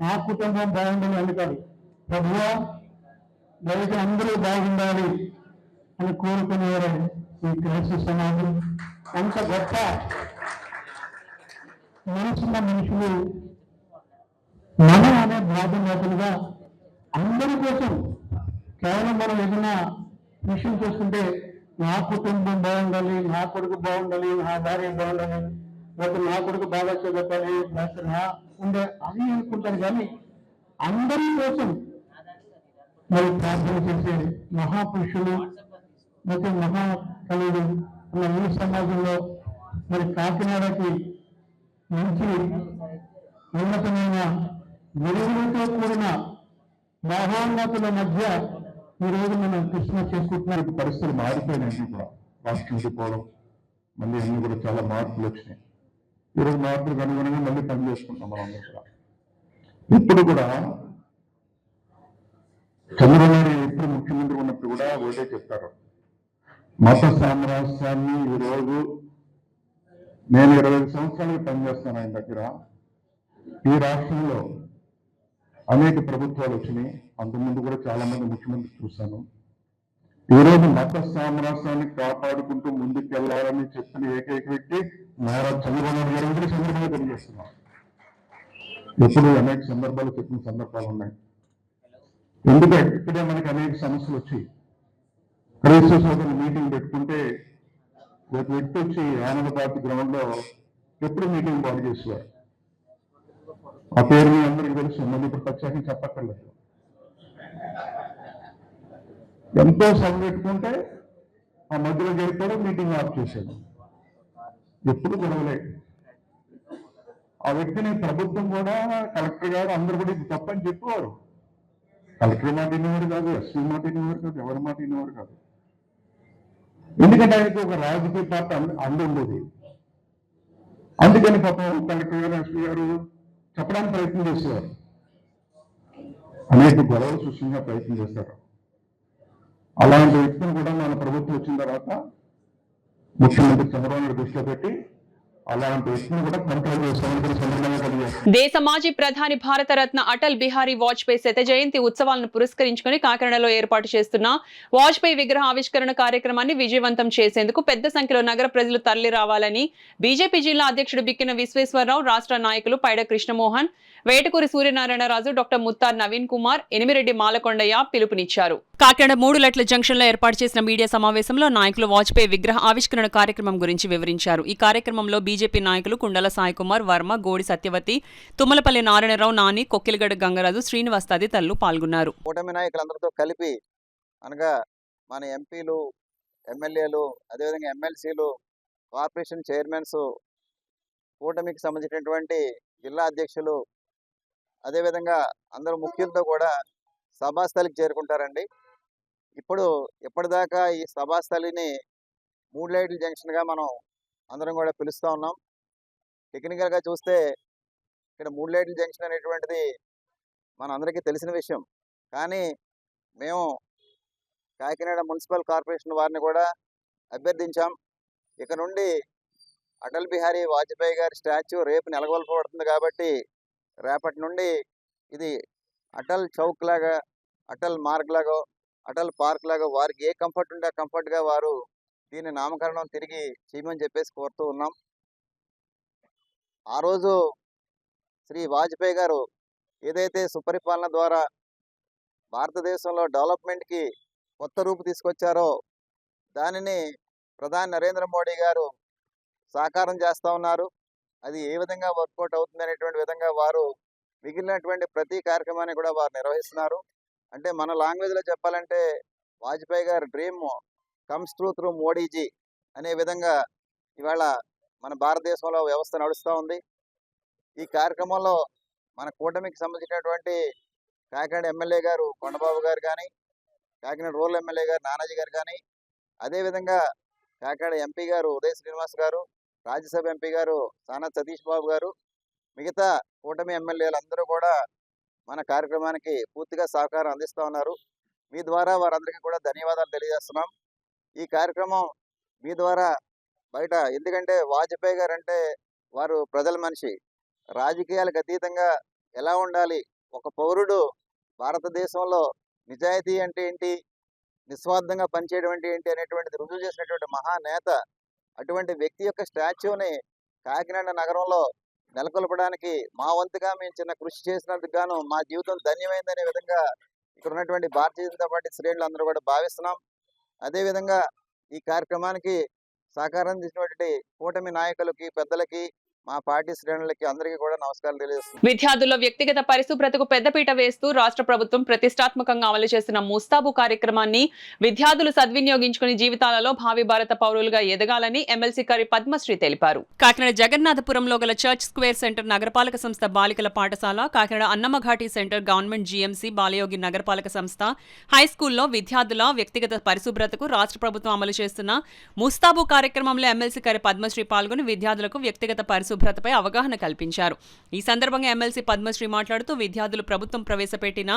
K: నా కుటుంబం బాగుండాలి అని కాదు, ప్రభువా దయచేసి అందరూ బాగుండాలి అని కోరుకునేవారు. ఈ క్రైస్తవ సమాజం అంత గొప్ప మనసున్న మనుషులు మనం అనే బాధ్యతలుగా అందరి కోసం కేవలం మనం ఏదైనా విషయం చూస్తుంటే నా కుటుంబం బాగుండాలి, నా కొడుకు బాగుండాలి, నా భార్య బాగుండాలి, లేకపోతే నా కొడుకు బాగా చదువుకోవాలి, లేకపోతే నా ఉండే అని అనుకుంటారు. కానీ అందరి కోసం మరి ప్రార్థన చేసే మహాపురుషులు, లేకపోతే మహాకవులు ఉన్న ఈ సమాజంలో మరి కాకినాడకి మంచి ఉన్నతమైన విలువలతో కూడిన మహోన్నతుల మధ్య ఈరోజు మనం క్రిస్మస్ చేసుకుంటున్నాం.
E: పరిస్థితులు మారిపోయినాయి కూడా, రాష్ట్రం విడిపోవడం, మళ్ళీ అన్ని కూడా చాలా మార్పులు వచ్చినాయి. ఈరోజు మార్పులకు అనుగుణంగా మళ్ళీ పని చేసుకుంటాం మనం అందరూ కూడా. ఇప్పుడు కూడా చంద్రబాబు నాయుడు ఎప్పుడు ముఖ్యమంత్రి ఉన్నప్పుడు కూడా ఒకటే చెప్తారు, మత సామ్రాజ్యాన్ని ఈరోజు నేను 25 సంవత్సరాలుగా పనిచేస్తాను ఆయన దగ్గర. ఈ రాష్ట్రంలో అనేక ప్రభుత్వాలు వచ్చినాయి, అంతకుముందు కూడా చాలా మంది ముఖ్యమంత్రి చూశాను. ఈరోజు మత సామ్రాజ్యాన్ని కాపాడుకుంటూ ముందుకెళ్లాలని చెప్పిన ఏకైక వ్యక్తి మహారాజ్ చంద్రబాబు నాయుడు గారు కూడా చంద్రబాబు తెలియజేస్తున్నాం. ఎప్పుడు అనేక సందర్భాలు చెప్పిన సందర్భాలు ఉన్నాయి. ఎందుకంటే ఇక్కడే మనకి అనేక సమస్యలు వచ్చాయి. క్రైస్తవ సోదరులు మీటింగ్ పెట్టుకుంటే ఒక వ్యక్తి వచ్చి ఆనందపార్తి గ్రౌండ్ లో ఎప్పుడు మీటింగ్ బాగు చేసేవారు. ఆ పేరు మీ అందరికీ తెలుసు, మళ్ళీ ఇప్పుడు ప్రత్యేకంగా చెప్పక్కర్లేదు. ఎంతో సభ పెట్టుకుంటే ఆ మధ్యలో జరిపారు, మీటింగ్ ఆఫ్ చేశాడు. ఎప్పుడు గొడవలే.
J: ఆ వ్యక్తిని ప్రభుత్వం కూడా, కలెక్టర్ గారు అందరూ కూడా ఇది తప్పని చెప్పేవారు. కలెక్టర్ మాట వినేవారు కాదు, ఎస్పీ మాట వినేవారు కాదు, ఎవరి మాట వినేవారు కాదు. ఎందుకంటే ఆయనకి ఒక రాజకీయ పార్టీ ఉండేది. అందుకని పాపం కలెక్టర్ గారు, ఎస్పీ గారు చెప్పడానికి ప్రయత్నం చేసేవారు, అనేక గొడవలు సృష్టించే ప్రయత్నం చేశారు. అలాంటి వ్యక్తిని కూడా మన ప్రభుత్వం వచ్చిన తర్వాత ముఖ్యమంత్రి చంద్రబాబు నాయుడు దృష్టిలో పెట్టి అలాంటి వ్యక్తిని కూడా కంట్రోల్ చేస్తామని సందర్భంగా కలిగారు.
D: దేశ మాజీ ప్రధాని భారతరత్న అటల్ బిహారీ వాజ్పేయి శత జయంతి ఉత్సవాలను పురస్కరించుకుని కాకినాడలో ఏర్పాటు చేస్తున్న వాజ్పేయి విగ్రహ ఆవిష్కరణ కార్యక్రమాన్ని విజయవంతం చేసేందుకు పెద్ద సంఖ్యలో నగర ప్రజలు తరలి రావాలని బీజేపీ జిల్లా అధ్యక్షుడు బిక్కిన విశ్వేశ్వరరావు, రాష్ట్ర నాయకులు పైడ కృష్ణమోహన్, వేటకూరి సూర్యనారాయణరాజు, డాక్టర్ ముత్తార్ నవీన్ కుమార్, ఎనిమిరెడ్డి మాలకొండయ్య పిలుపునిచ్చారు. కాకినాడ 3 లట్ల జంక్షన్ లో ఏర్పాటు చేసిన మీడియా సమావేశంలో నాయకులు వాజ్పేయి విగ్రహ ఆవిష్కరణ కార్యక్రమం గురించి వివరించారు. ఈ కార్యక్రమంలో బీజేపీ నాయకులు కుండల సాయి కుమార్ వర్మ, గోడి సత్యవతి, తుమ్మలపల్లి నారాయణరావు, నాని, కొక్కిలగడ్డ గంగరాజు, శ్రీనివాస్ తదితరులు పాల్గొన్నారు.
M: కూటమి నాయకులందరితో కలిపి అనగా మన ఎంపీలు, ఎమ్మెల్యేలు, అదేవిధంగా ఎమ్మెల్సీలు, కార్పొరేషన్ చైర్మన్స్, కూటమికి సంబంధించినటువంటి జిల్లా అధ్యక్షులు, అదేవిధంగా అందరూ ముఖ్యులతో కూడా సభాస్థలికి చేరుకుంటారండి. ఇప్పుడు ఇప్పటిదాకా ఈ సభాస్థలిని 3 లైట్ల జంక్షన్గా మనం అందరం కూడా పిలుస్తూ ఉన్నాం. టెక్నికల్గా చూస్తే ఇక్కడ 3 లైట్ల జంక్షన్ అనేటువంటిది మన అందరికీ తెలిసిన విషయం. కానీ మేము కాకినాడ మున్సిపల్ కార్పొరేషన్ వారిని కూడా అభ్యర్థించాం, ఇక నుండి అటల్ బిహారీ వాజ్పేయి గారి స్టాచ్యూ రేపు నెలకొల్పబడుతుంది కాబట్టి రేపటి నుండి ఇది అటల్ చౌక్ లాగా, అటల్ మార్గ్ లాగా, అటల్ పార్క్ లాగా వారికి ఏ కంఫర్ట్ ఉంటే ఆ కంఫర్ట్గా వారు దీని నామకరణం తిరిగి చేయమని చెప్పేసి కోరుతూ ఉన్నాం. ఆ రోజు శ్రీ వాజ్పేయి గారు ఏదైతే సుపరిపాలన ద్వారా భారతదేశంలో డెవలప్మెంట్కి కొత్త రూపు తీసుకొచ్చారో దానిని ప్రధాని నరేంద్ర మోడీ గారు సాకారం చేస్తూ ఉన్నారు. అది ఏ విధంగా వర్కౌట్ అవుతుంది అనేటువంటి విధంగా వారు మిగిలినటువంటి ప్రతి కార్యక్రమాన్ని కూడా వారు నిర్వహిస్తున్నారు. అంటే మన లాంగ్వేజ్లో చెప్పాలంటే వాజ్పేయి గారి dream comes true through Modiji అనే విధంగా ఇవాళ మన భారతదేశంలో వ్యవస్థ నడుస్తూ ఉంది. ఈ కార్యక్రమంలో మన కూటమికి సంబంధించినటువంటి కాకినాడ ఎమ్మెల్యే గారు కొండబాబు గారు కానీ, కాకినాడ రూరల్ ఎమ్మెల్యే గారు నానాజీ గారు కానీ, అదేవిధంగా కాకినాడ ఎంపీ గారు ఉదయ్ శ్రీనివాస్ గారు, రాజ్యసభ ఎంపీ గారు సానా సతీష్ బాబు గారు, మిగతా కూటమి ఎమ్మెల్యేలు అందరూ కూడా మన కార్యక్రమానికి పూర్తిగా సహకారం అందిస్తూ ఉన్నారు. మీ ద్వారా వారందరికీ కూడా ధన్యవాదాలు తెలియజేస్తున్నాం. ఈ కార్యక్రమం మీ ద్వారా బయట, ఎందుకంటే వాజ్పేయి గారు అంటే వారు ప్రజల మనిషి, రాజకీయాలకు అతీతంగా ఎలా ఉండాలి, ఒక పౌరుడు భారతదేశంలో నిజాయితీ అంటే ఏంటి, నిస్వార్థంగా పనిచేయడం అంటే ఏంటి అనేటువంటిది రుజువు చేసినటువంటి మహానేత. అటువంటి వ్యక్తి యొక్క స్టాచ్యూని కాకినాడ నగరంలో నెలకొల్పడానికి మా వంతుగా మేము చిన్న కృషి చేసినందుకు గాను మా జీవితం ధన్యమైందనే విధంగా ఇక్కడ ఉన్నటువంటి భారతీయ జనతా పార్టీ శ్రేణులు అందరూ కూడా భావిస్తున్నాం. అదేవిధంగా ఈ కార్యక్రమానికి సహకారం అందించినటువంటి కూటమి నాయకులకి, పెద్దలకి, మా పార్టీ శ్రేణులకి అందరికీ కూడా నమస్కారం తెలియజేస్తున్నాం.
D: విద్యార్థుల్లో వ్యక్తిగత పరిశుభ్రతకు పెద్దపీట వేస్తూ రాష్ట్ర ప్రభుత్వం ప్రతిష్టాత్మకంగా అమలు చేస్తున్న ముస్తాబు కార్యక్రమాన్ని విద్యార్థులు సద్వినియోగించుకుని జీవితాలలో భావి భారత పౌరులుగా ఎదగాలని ఎమ్మెల్సీ కరి పద్మశ్రీ తెలిపారు. కాకినాడ జగన్నాథపురంలో గల చర్చ్ స్క్వేర్ సెంటర్ నగరపాలక సంస్థ బాలికల పాఠశాల, Kakinada Annamaghati centre government GMC Balayogi నగరపాలక సంస్థ హైస్కూల్లో విద్యార్థుల వ్యక్తిగత పరిశుభ్రతకు రాష్ట్ర ప్రభుత్వం అమలు చేస్తున్న ముస్తాబు కార్యక్రమంలో ఎమ్మెల్సీ కరి పద్మశ్రీ పాల్గొని విద్యార్థులకు వ్యక్తిగత పరిశుభ్రతపై అవగాహన కల్పించారు. ఈ సందర్భంగా ఎమ్మెల్సీ పద్మశ్రీ మాట్లాడుతూ విద్యార్థులు ప్రభుత్వం ప్రవేశపెట్టిన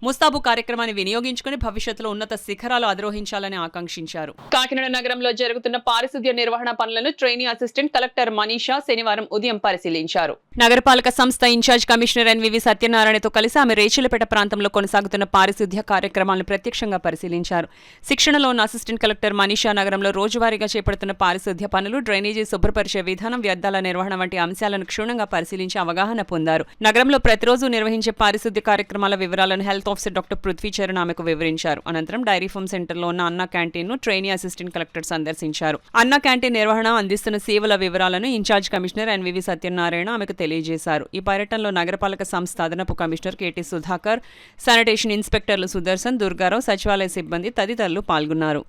D: ముస్తాబు కార్యక్రమాన్ని వినియోగించుకుని భవిష్యత్తులో ఉన్నత శిఖరాలు అధిరోహించాలని ఆకాంక్షించారు. కాకినాడ నగరంలో జరుగుతున్న పారిశుద్ధ్య నిర్వహణ పనులను ట్రైనీ అసిస్టెంట్ కలెక్టర్ మనీషా శనివారం ఉదయం పరిశీలించారు. నగరపాలక సంస్థ ఇన్ఛార్జ్ కమిషనర్ ఎన్వివి సత్యనారాయణతో కలిసి ఆమె రేచిలపేట ప్రాంతంలో కొనసాగుతున్న పారిశుద్ధ్య కార్యక్రమాలను ప్రత్యక్షంగా పరిశీలించారు. శిక్షణలో ఉన్న అసిస్టెంట్ కలెక్టర్ మనీషా నగరంలో రోజువారీగా చేపడుతున్న పారిశుద్ధ్య పనులు, డ్రైనేజీ శుభ్రపరిచే విధానం, వ్యర్థాల నిర్వహణ వంటి అంశాలను క్షుణ్ణంగా పరిశీలించి అవగాహన పొందారు. నగరంలో ప్రతిరోజు నిర్వహించే పారిశుద్ధ్య కార్యక్రమాల వివరాలను health officer doctor Prithvi Charan ఆమెకు వివరించారు. అనంతరం డైరీ ఫార్మ్ సెంటర్లో ఉన్న అన్నా క్యాంటీన్ ను ట్రైనీ అసిస్టెంట్ కలెక్టర్ సందర్శించారు. అన్నా క్యాంటీన్ నిర్వహణ, అందిస్తున్న సేవల వివరాలను ఇన్ఛార్జ్ కమిషనర్ ఎన్వివి సత్యనారాయణ ఆమెకు తెలియజేశారు. ఈ పర్యటనలో నగరపాలక సంస్థ అదనపు కమిషనర్ కెటి సుధాకర్, శానిటేషన్ ఇన్స్పెక్టర్లు సుదర్శన్, దుర్గారావు, సచివాలయ సిబ్బంది తదితరులు పాల్గొన్నారు.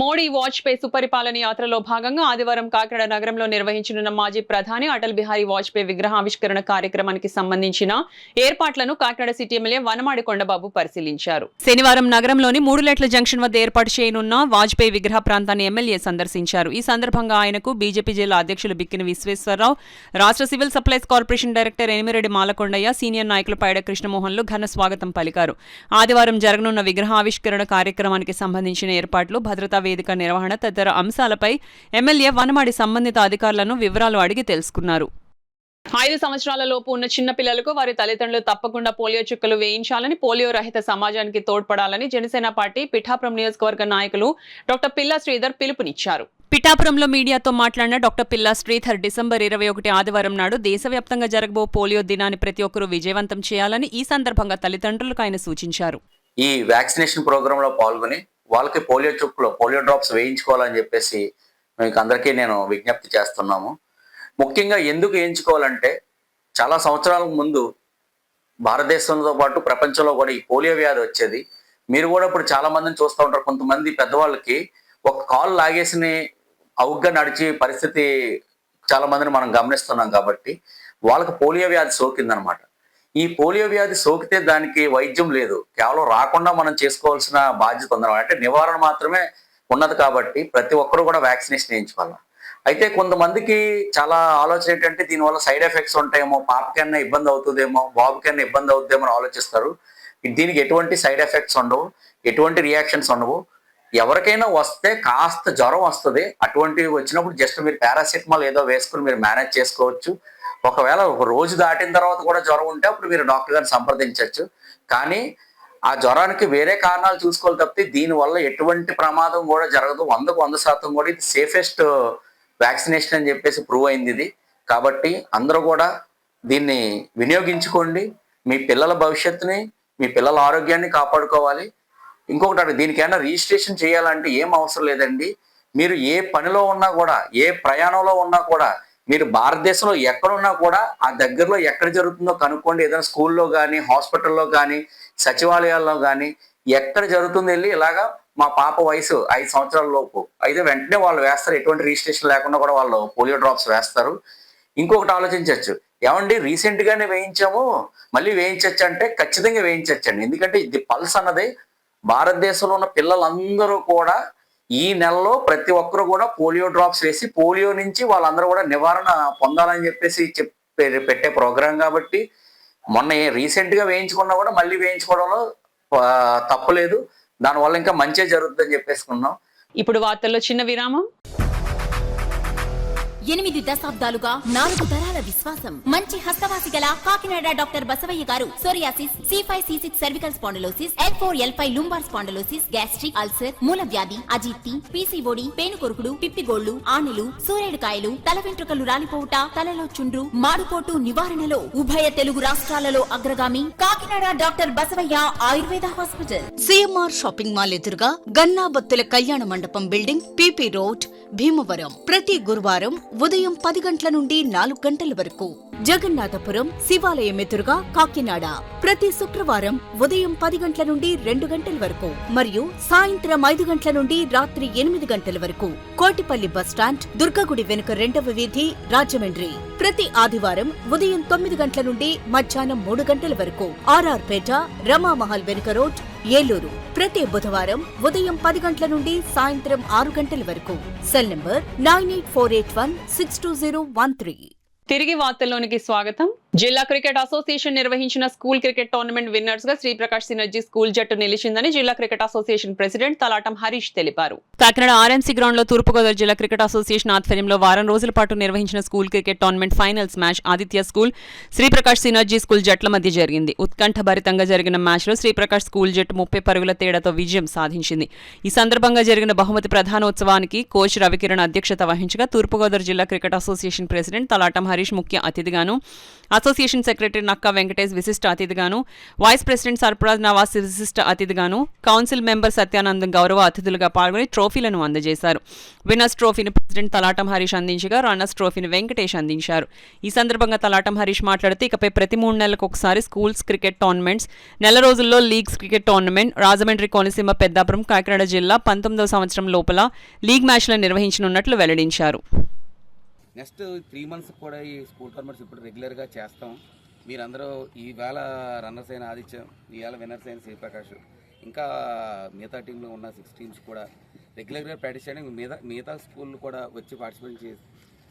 D: మోడీ వాజ్పేయి సుపరిపాలన యాత్రలో భాగంగా ఆదివారం కాకినాడ నగరంలో నిర్వహించనున్న మాజీ ప్రధాని అటల్ బిహారీ వాజ్పేయి విగ్రహావిష్కరణ కార్యక్రమానికి సంబంధించిన ఏర్పాట్లను కాకినాడ సిటీ ఎమ్మెల్యే వనమాడి కొండబాబు పరిశీలించారు. శనివారం నగరంలోని 3 లైట్ల జంక్షన్ వద్ద ఏర్పాటు చేయనున్న వాజ్పేయి విగ్రహ ప్రాంతాన్ని ఎమ్మెల్యే సందర్శించారు. ఈ సందర్భంగా ఆయనకు బీజేపీ జిల్లా అధ్యక్షులు బిక్కిన విశ్వేశ్వరరావు, రాష్ట్ర civil supplies corporation director Enimireddy Malakondaiah, senior నాయకులు పైడ కృష్ణమోహన్లు ఘన స్వాగతం పలికారు. ఆదివారం జరగనున్న విగ్రహావిష్కరణ కార్యక్రమానికి సంబంధించిన ఏర్పాట్లు, భద్రతా వేదిక నిర్వహణ తదితర అంశాలపై ఎమ్మెల్యే వనమాడి సంబంధిత అధికారులను వివరాలు అడిగి తెలుసుకున్నారు. 5 సంవత్సరాల లోపు ఉన్న చిన్న పిల్లలకు వారి తల్లిదండ్రులు తప్పకుండా పోలియో చుక్కలు వేయించాలని, పోలియో రహిత సమాజానికి తోడ్పడాలని జనసేన పార్టీ పిఠాపురం నియోజకవర్గ నాయకులు డాక్టర్ పిల్లా శ్రీధర్ పిలుపునిచ్చారు. పిఠాపురంలో మీడియాతో మాట్లాడిన డాక్టర్ పిల్లా శ్రీధర్ డిసెంబర్ 21 ఆదివారం నాడు దేశవ్యాప్తంగా జరగబో పోలియో దినాన్ని ప్రతి ఒక్కరూ విజయవంతం చేయాలని ఈ సందర్భంగా తల్లిదండ్రులకు ఆయన సూచించారు.
N: ఈ వ్యాక్సినేషన్ ప్రోగ్రామ్ లో పాల్గొని వాళ్ళకి పోలియో చుక్కలు, పోలియో డ్రాప్స్ వేయించుకోవాలని చెప్పేసి మీకు అందరికీ నేను విజ్ఞప్తి చేస్తున్నాము. ముఖ్యంగా ఎందుకు వేయించుకోవాలంటే చాలా సంవత్సరాల ముందు భారతదేశంతో పాటు ప్రపంచంలో కూడా ఈ పోలియో వ్యాధి వచ్చేది. మీరు కూడా ఇప్పుడు చాలా మందిని చూస్తూ ఉంటారు. కొంతమంది పెద్దవాళ్ళకి ఒక కాలు లాగేసి అవుగ్గా నడిచే పరిస్థితి చాలా మందిని మనం గమనిస్తున్నాం. కాబట్టి వాళ్ళకి పోలియో వ్యాధి సోకిందనమాట. ఈ పోలియో వ్యాధి సోకితే దానికి వైద్యం లేదు, కేవలం రాకుండా మనం చేసుకోవాల్సిన బాధ్యత ఉందన్నమాట. అంటే నివారణ మాత్రమే ఉన్నది. కాబట్టి ప్రతి ఒక్కరు కూడా వ్యాక్సినేషన్ వేయించుకోవాలి. అయితే కొంతమందికి చాలా ఆలోచన ఏంటంటే దీనివల్ల సైడ్ ఎఫెక్ట్స్ ఉంటాయేమో, పాపకన్నా ఇబ్బంది అవుతుందేమో, బాబుకన్నా ఇబ్బంది అవుతుందేమో అని ఆలోచిస్తారు. దీనికి ఎటువంటి సైడ్ ఎఫెక్ట్స్ ఉండవు, ఎటువంటి రియాక్షన్స్ ఉండవు. ఎవరికైనా వస్తే కాస్త జ్వరం వస్తుంది. అటువంటివి వచ్చినప్పుడు జస్ట్ మీరు పారాసిటమాల్ ఏదో వేసుకుని మీరు మేనేజ్ చేసుకోవచ్చు. ఒకవేళ ఒక రోజు దాటిన తర్వాత కూడా జ్వరం ఉంటే అప్పుడు మీరు డాక్టర్ గారిని సంప్రదించవచ్చు. కానీ ఆ జ్వరానికి వేరే కారణాలు చూసుకోవాలి తప్పితే దీనివల్ల ఎటువంటి ప్రమాదం కూడా జరగదు. 100కు 100% కూడా ఇది సేఫెస్ట్ వ్యాక్సినేషన్ అని చెప్పేసి ప్రూవ్ అయింది ఇది. కాబట్టి అందరూ కూడా దీన్ని వినియోగించుకోండి. మీ పిల్లల భవిష్యత్తుని, మీ పిల్లల ఆరోగ్యాన్ని కాపాడుకోవాలి. ఇంకొకటి, దీనికైనా రిజిస్ట్రేషన్ చేయాలంటే ఏం అవసరం లేదండి. మీరు ఏ పనిలో ఉన్నా కూడా, ఏ ప్రయాణంలో ఉన్నా కూడా, మీరు భారతదేశంలో ఎక్కడున్నా కూడా ఆ దగ్గరలో ఎక్కడ జరుగుతుందో కనుక్కోండి. ఏదైనా స్కూల్లో కానీ, హాస్పిటల్లో కానీ, సచివాలయాల్లో కానీ ఎక్కడ జరుగుతుందో వెళ్ళి ఇలాగా మా పాప వయసు 5 సంవత్సరాల లోపు అయితే వెంటనే వాళ్ళు వేస్తారు. ఎటువంటి రిజిస్ట్రేషన్ లేకుండా కూడా వాళ్ళు పోలియో డ్రాప్స్ వేస్తారు. ఇంకొకటి ఆలోచించవచ్చు, ఏమండి రీసెంట్గానే వేయించాము మళ్ళీ వేయించవచ్చు అంటే ఖచ్చితంగా వేయించవచ్చండి. ఎందుకంటే ఇది పల్స్ అన్నది భారతదేశంలో ఉన్న పిల్లలందరూ కూడా ఈ నెలలో ప్రతి ఒక్కరు కూడా పోలియో డ్రాప్స్ వేసి పోలియో నుంచి వాళ్ళందరూ కూడా నివారణ పొందాలని చెప్పేసి పెట్టే ప్రోగ్రాం. కాబట్టి మొన్న రీసెంట్గా వేయించుకున్నా కూడా మళ్ళీ వేయించుకోవడంలో తప్పులేదు. దానివల్ల ఇంకా మంచిగా జరుగుతుందని చెప్పేసుకున్నాం.
D: ఇప్పుడు వార్తల్లో చిన్న విరామం.
B: 8 దశాబ్దాలుగా 4 తరాల విశ్వాసం. మంచి హస్తవాసి గల కాకినాడ డాక్టర్ బసవయ్య గారు psoriasis, C5C6 cervical spondylosis, L4L5 lumbar spondylosis, gastric ulcer, మూల వ్యాధి, అజీర్తి, పీసీఓడి, పేనుకొరుకుడు, పిప్పిగోళ్లు, ఆనెలు, సూరేడుకాయలు, తల వెంట్రుకలు రాలిపోవుట, తలలో చుండ్రు, మాడుకోటు నివారణలో ఉభయ తెలుగు రాష్ట్రాలలో అగ్రగామి Kakinada doctor Basavaiah Ayurveda hospital.
C: CMR shopping mall ఎదురుగా గన్నాబత్తుల కళ్యాణ మండపం బిల్డింగ్, పీపీ రోడ్, భీమవరం. ప్రతి గురువారం ఉదయం 10 గంటల నుండి 4 గంటల వరకు. జగన్నాథపురం శివాలయం ఎదురుగా కాకినాడ ప్రతి శుక్రవారం ఉదయం 10 గంటల నుండి 2 గంటల వరకు మరియు సాయంత్రం 5 గంటల నుండి రాత్రి 8 గంటల వరకు. కోటిపల్లి బస్టాండ్, దుర్గగుడి వెనుక 2వ వీధి, రాజమండ్రి ప్రతి ఆదివారం ఉదయం 9 గంటల నుండి మధ్యాహ్నం 3 గంటల వరకు. ఆర్ఆర్ పేట, రమామహల్ వెనుక రోడ్, ఏలూరు ప్రతి బుధవారం ఉదయం 10 గంటల నుండి సాయంత్రం 6 గంటల వరకు. Cell number 9848162013.
D: తిరిగి వార్తల్లోనికి స్వాగతం. జిల్లా క్రికెట్ అసోసియేషన్ నిర్వహించిన స్కూల్ క్రికెట్ టోర్నమెంట్ విన్నర్స్ గా శ్రీప్రకాష్ సినర్జీ స్కూల్ జట్టు నిలిచిందని జిల్లా cricket association president Talatam Harish తెలిపారు. కాకినాడ ఆర్ఎంసీ గ్రౌండ్ లో తూర్పుగోదావరి జిల్లా క్రికెట్ అసోసియేషన్ ఆధ్వర్యంలో వారం రోజుల పాటు నిర్వహించిన school cricket tournament finals match Aditya school, Sri Prakash synergy school జట్ల మధ్య జరిగింది. ఉత్కంఠభరితంగా జరిగిన మ్యాచ్ లో శ్రీప్రకాష్ స్కూల్ జట్టు 30 పరుగుల తేడాతో విజయం సాధించింది. ఈ సందర్భంగా జరిగిన బహుమతి ప్రధానోత్సవానికి కోచ్ రవికిరణ్ అధ్యక్షత వహించగా తూర్పుగోదావరి జిల్లా cricket association president Talatam Harish ముఖ్య అతిథిగాను, అసోసియేషన్ సెక్రటరీ నక్కా వెంకటేష్ విశిష్ట అతిథిగాను, వైస్ ప్రెసిడెంట్ సర్ఫరాజ్ నవాజ్ విశిష్ట అతిథిగాను, కౌన్సిల్ మెంబర్ సత్యానందం గౌరవ అతిథులుగా పాల్గొని ట్రోఫీలను అందజేశారు. విన్నర్స్ ట్రోఫీని ప్రెసిడెంట్ తలాటం హరీష్ అందించగా రన్నర్స్ ట్రోఫీని వెంకటేష్ అందించారు. ఈ సందర్భంగా తలాటం హరీష్ మాట్లాడుతూ ఇకపై ప్రతి 3 నెలలకు ఒకసారి స్కూల్స్ క్రికెట్ టోర్నమెంట్స్, నెల రోజుల్లో leagues cricket tournament, Rajahmundry, Konaseema, Peddapuram, Kakinada జిల్లా 19వ సంవత్సరం లోపల లీగ్ మ్యాచ్లను నిర్వహించనున్నట్లు వెల్లడించారు.
O: నెక్స్ట్ 3 months కూడా ఈ స్కూల్ టోర్నమెంట్స్ ఇప్పుడు రెగ్యులర్గా చేస్తాం. మీరందరూ ఈవేళ రన్నర్స్ అయిన ఆదిత్యం, ఈవేళ విన్నర్స్ అయిన శ్రీప్రకాష్, ఇంకా మిగతా టీంలో ఉన్న 6 teams కూడా రెగ్యులర్గా ప్రాక్టీస్ చేయడానికి మిగతా స్కూళ్ళు కూడా వచ్చి పార్టిసిపేట్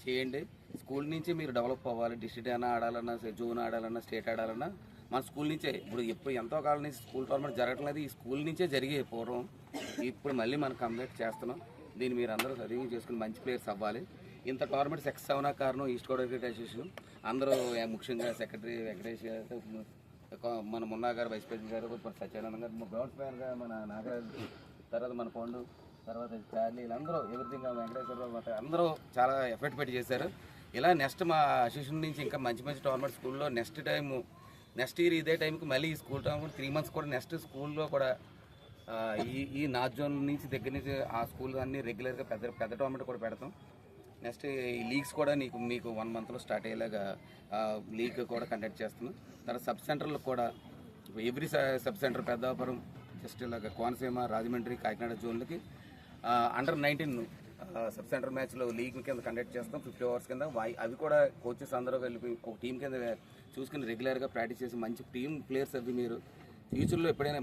O: చేయండి. స్కూల్ నుంచి మీరు డెవలప్ అవ్వాలి. డిస్ట్రిక్ట్ అయినా ఆడాలన్నా, జోన్ ఆడాలన్నా, స్టేట్ ఆడాలన్నా మన స్కూల్ నుంచే. ఇప్పుడు ఎంతో కాలం నుంచి స్కూల్ టోర్నమెంట్ జరగటం లేదు, ఈ స్కూల్ నుంచే జరిగే పూర్వం. ఇప్పుడు మళ్ళీ మనం కంప్లీట్ చేస్తున్నాం. దీన్ని మీరు అందరూ సద్వినియోగం చేసుకుని మంచి ప్లేయర్స్ అవ్వాలి. ఇంత టోర్నమెంట్ సక్సెస్ అవనా కారణం ఈస్ట్ గోదావరి క్రికెట్ అసోసియేషన్. అందరూ ముఖ్యంగా సెక్రటరీ వెంకటేష్ గారు, మన మున్నా గారు, వైస్ ప్రెసిడెంట్ గారు, సత్యానందం గారు, గ్రౌండ్స్ మ్యాన్గా మన నాగరాజు, తర్వాత మన పండు, తర్వాత చార్లీ, వీళ్ళందరూ ఎవ్రీథింగ్ వెంకటేశ్వరరావు అందరూ చాలా ఎఫర్ట్ పెట్టి చేశారు. ఇలా నెక్స్ట్ మా అసోసియేషన్ నుంచి ఇంకా మంచి మంచి టోర్నమెంట్ స్కూల్లో నెక్స్ట్ ఇయర్ ఇదే టైంకి మళ్ళీ ఈ స్కూల్ టోర్నమెంట్ 3 months కూడా నెక్స్ట్ స్కూల్లో కూడా ఈ నార్త్ జోన్ నుంచి దగ్గర నుంచి ఆ స్కూల్ అన్నీ రెగ్యులర్గా పెద్ద టోర్నమెంట్ కూడా పెడతాం. నెక్స్ట్ ఈ లీగ్స్ కూడా మీకు 1 monthలో స్టార్ట్ అయ్యేలాగా లీగ్ కూడా కండక్ట్ చేస్తున్నాం. తర్వాత సబ్ సెంటర్లో కూడా every sub centre Peddapuram, just ఇలాగ కోనసీమ, రాజమండ్రి, కాకినాడ జోన్లకి Under-19 సబ్ సెంటర్ మ్యాచ్లో లీగ్ కింద కండక్ట్ చేస్తాం 50 hours కింద. అవి కూడా కోచెస్ అందరూ కలిపి ఒక టీం కింద చూసుకుని రెగ్యులర్గా ప్రాక్టీస్ చేసి మంచి టీం ప్లేయర్స్ అవి మీరు ఫ్యూచర్లో ఎప్పుడైనా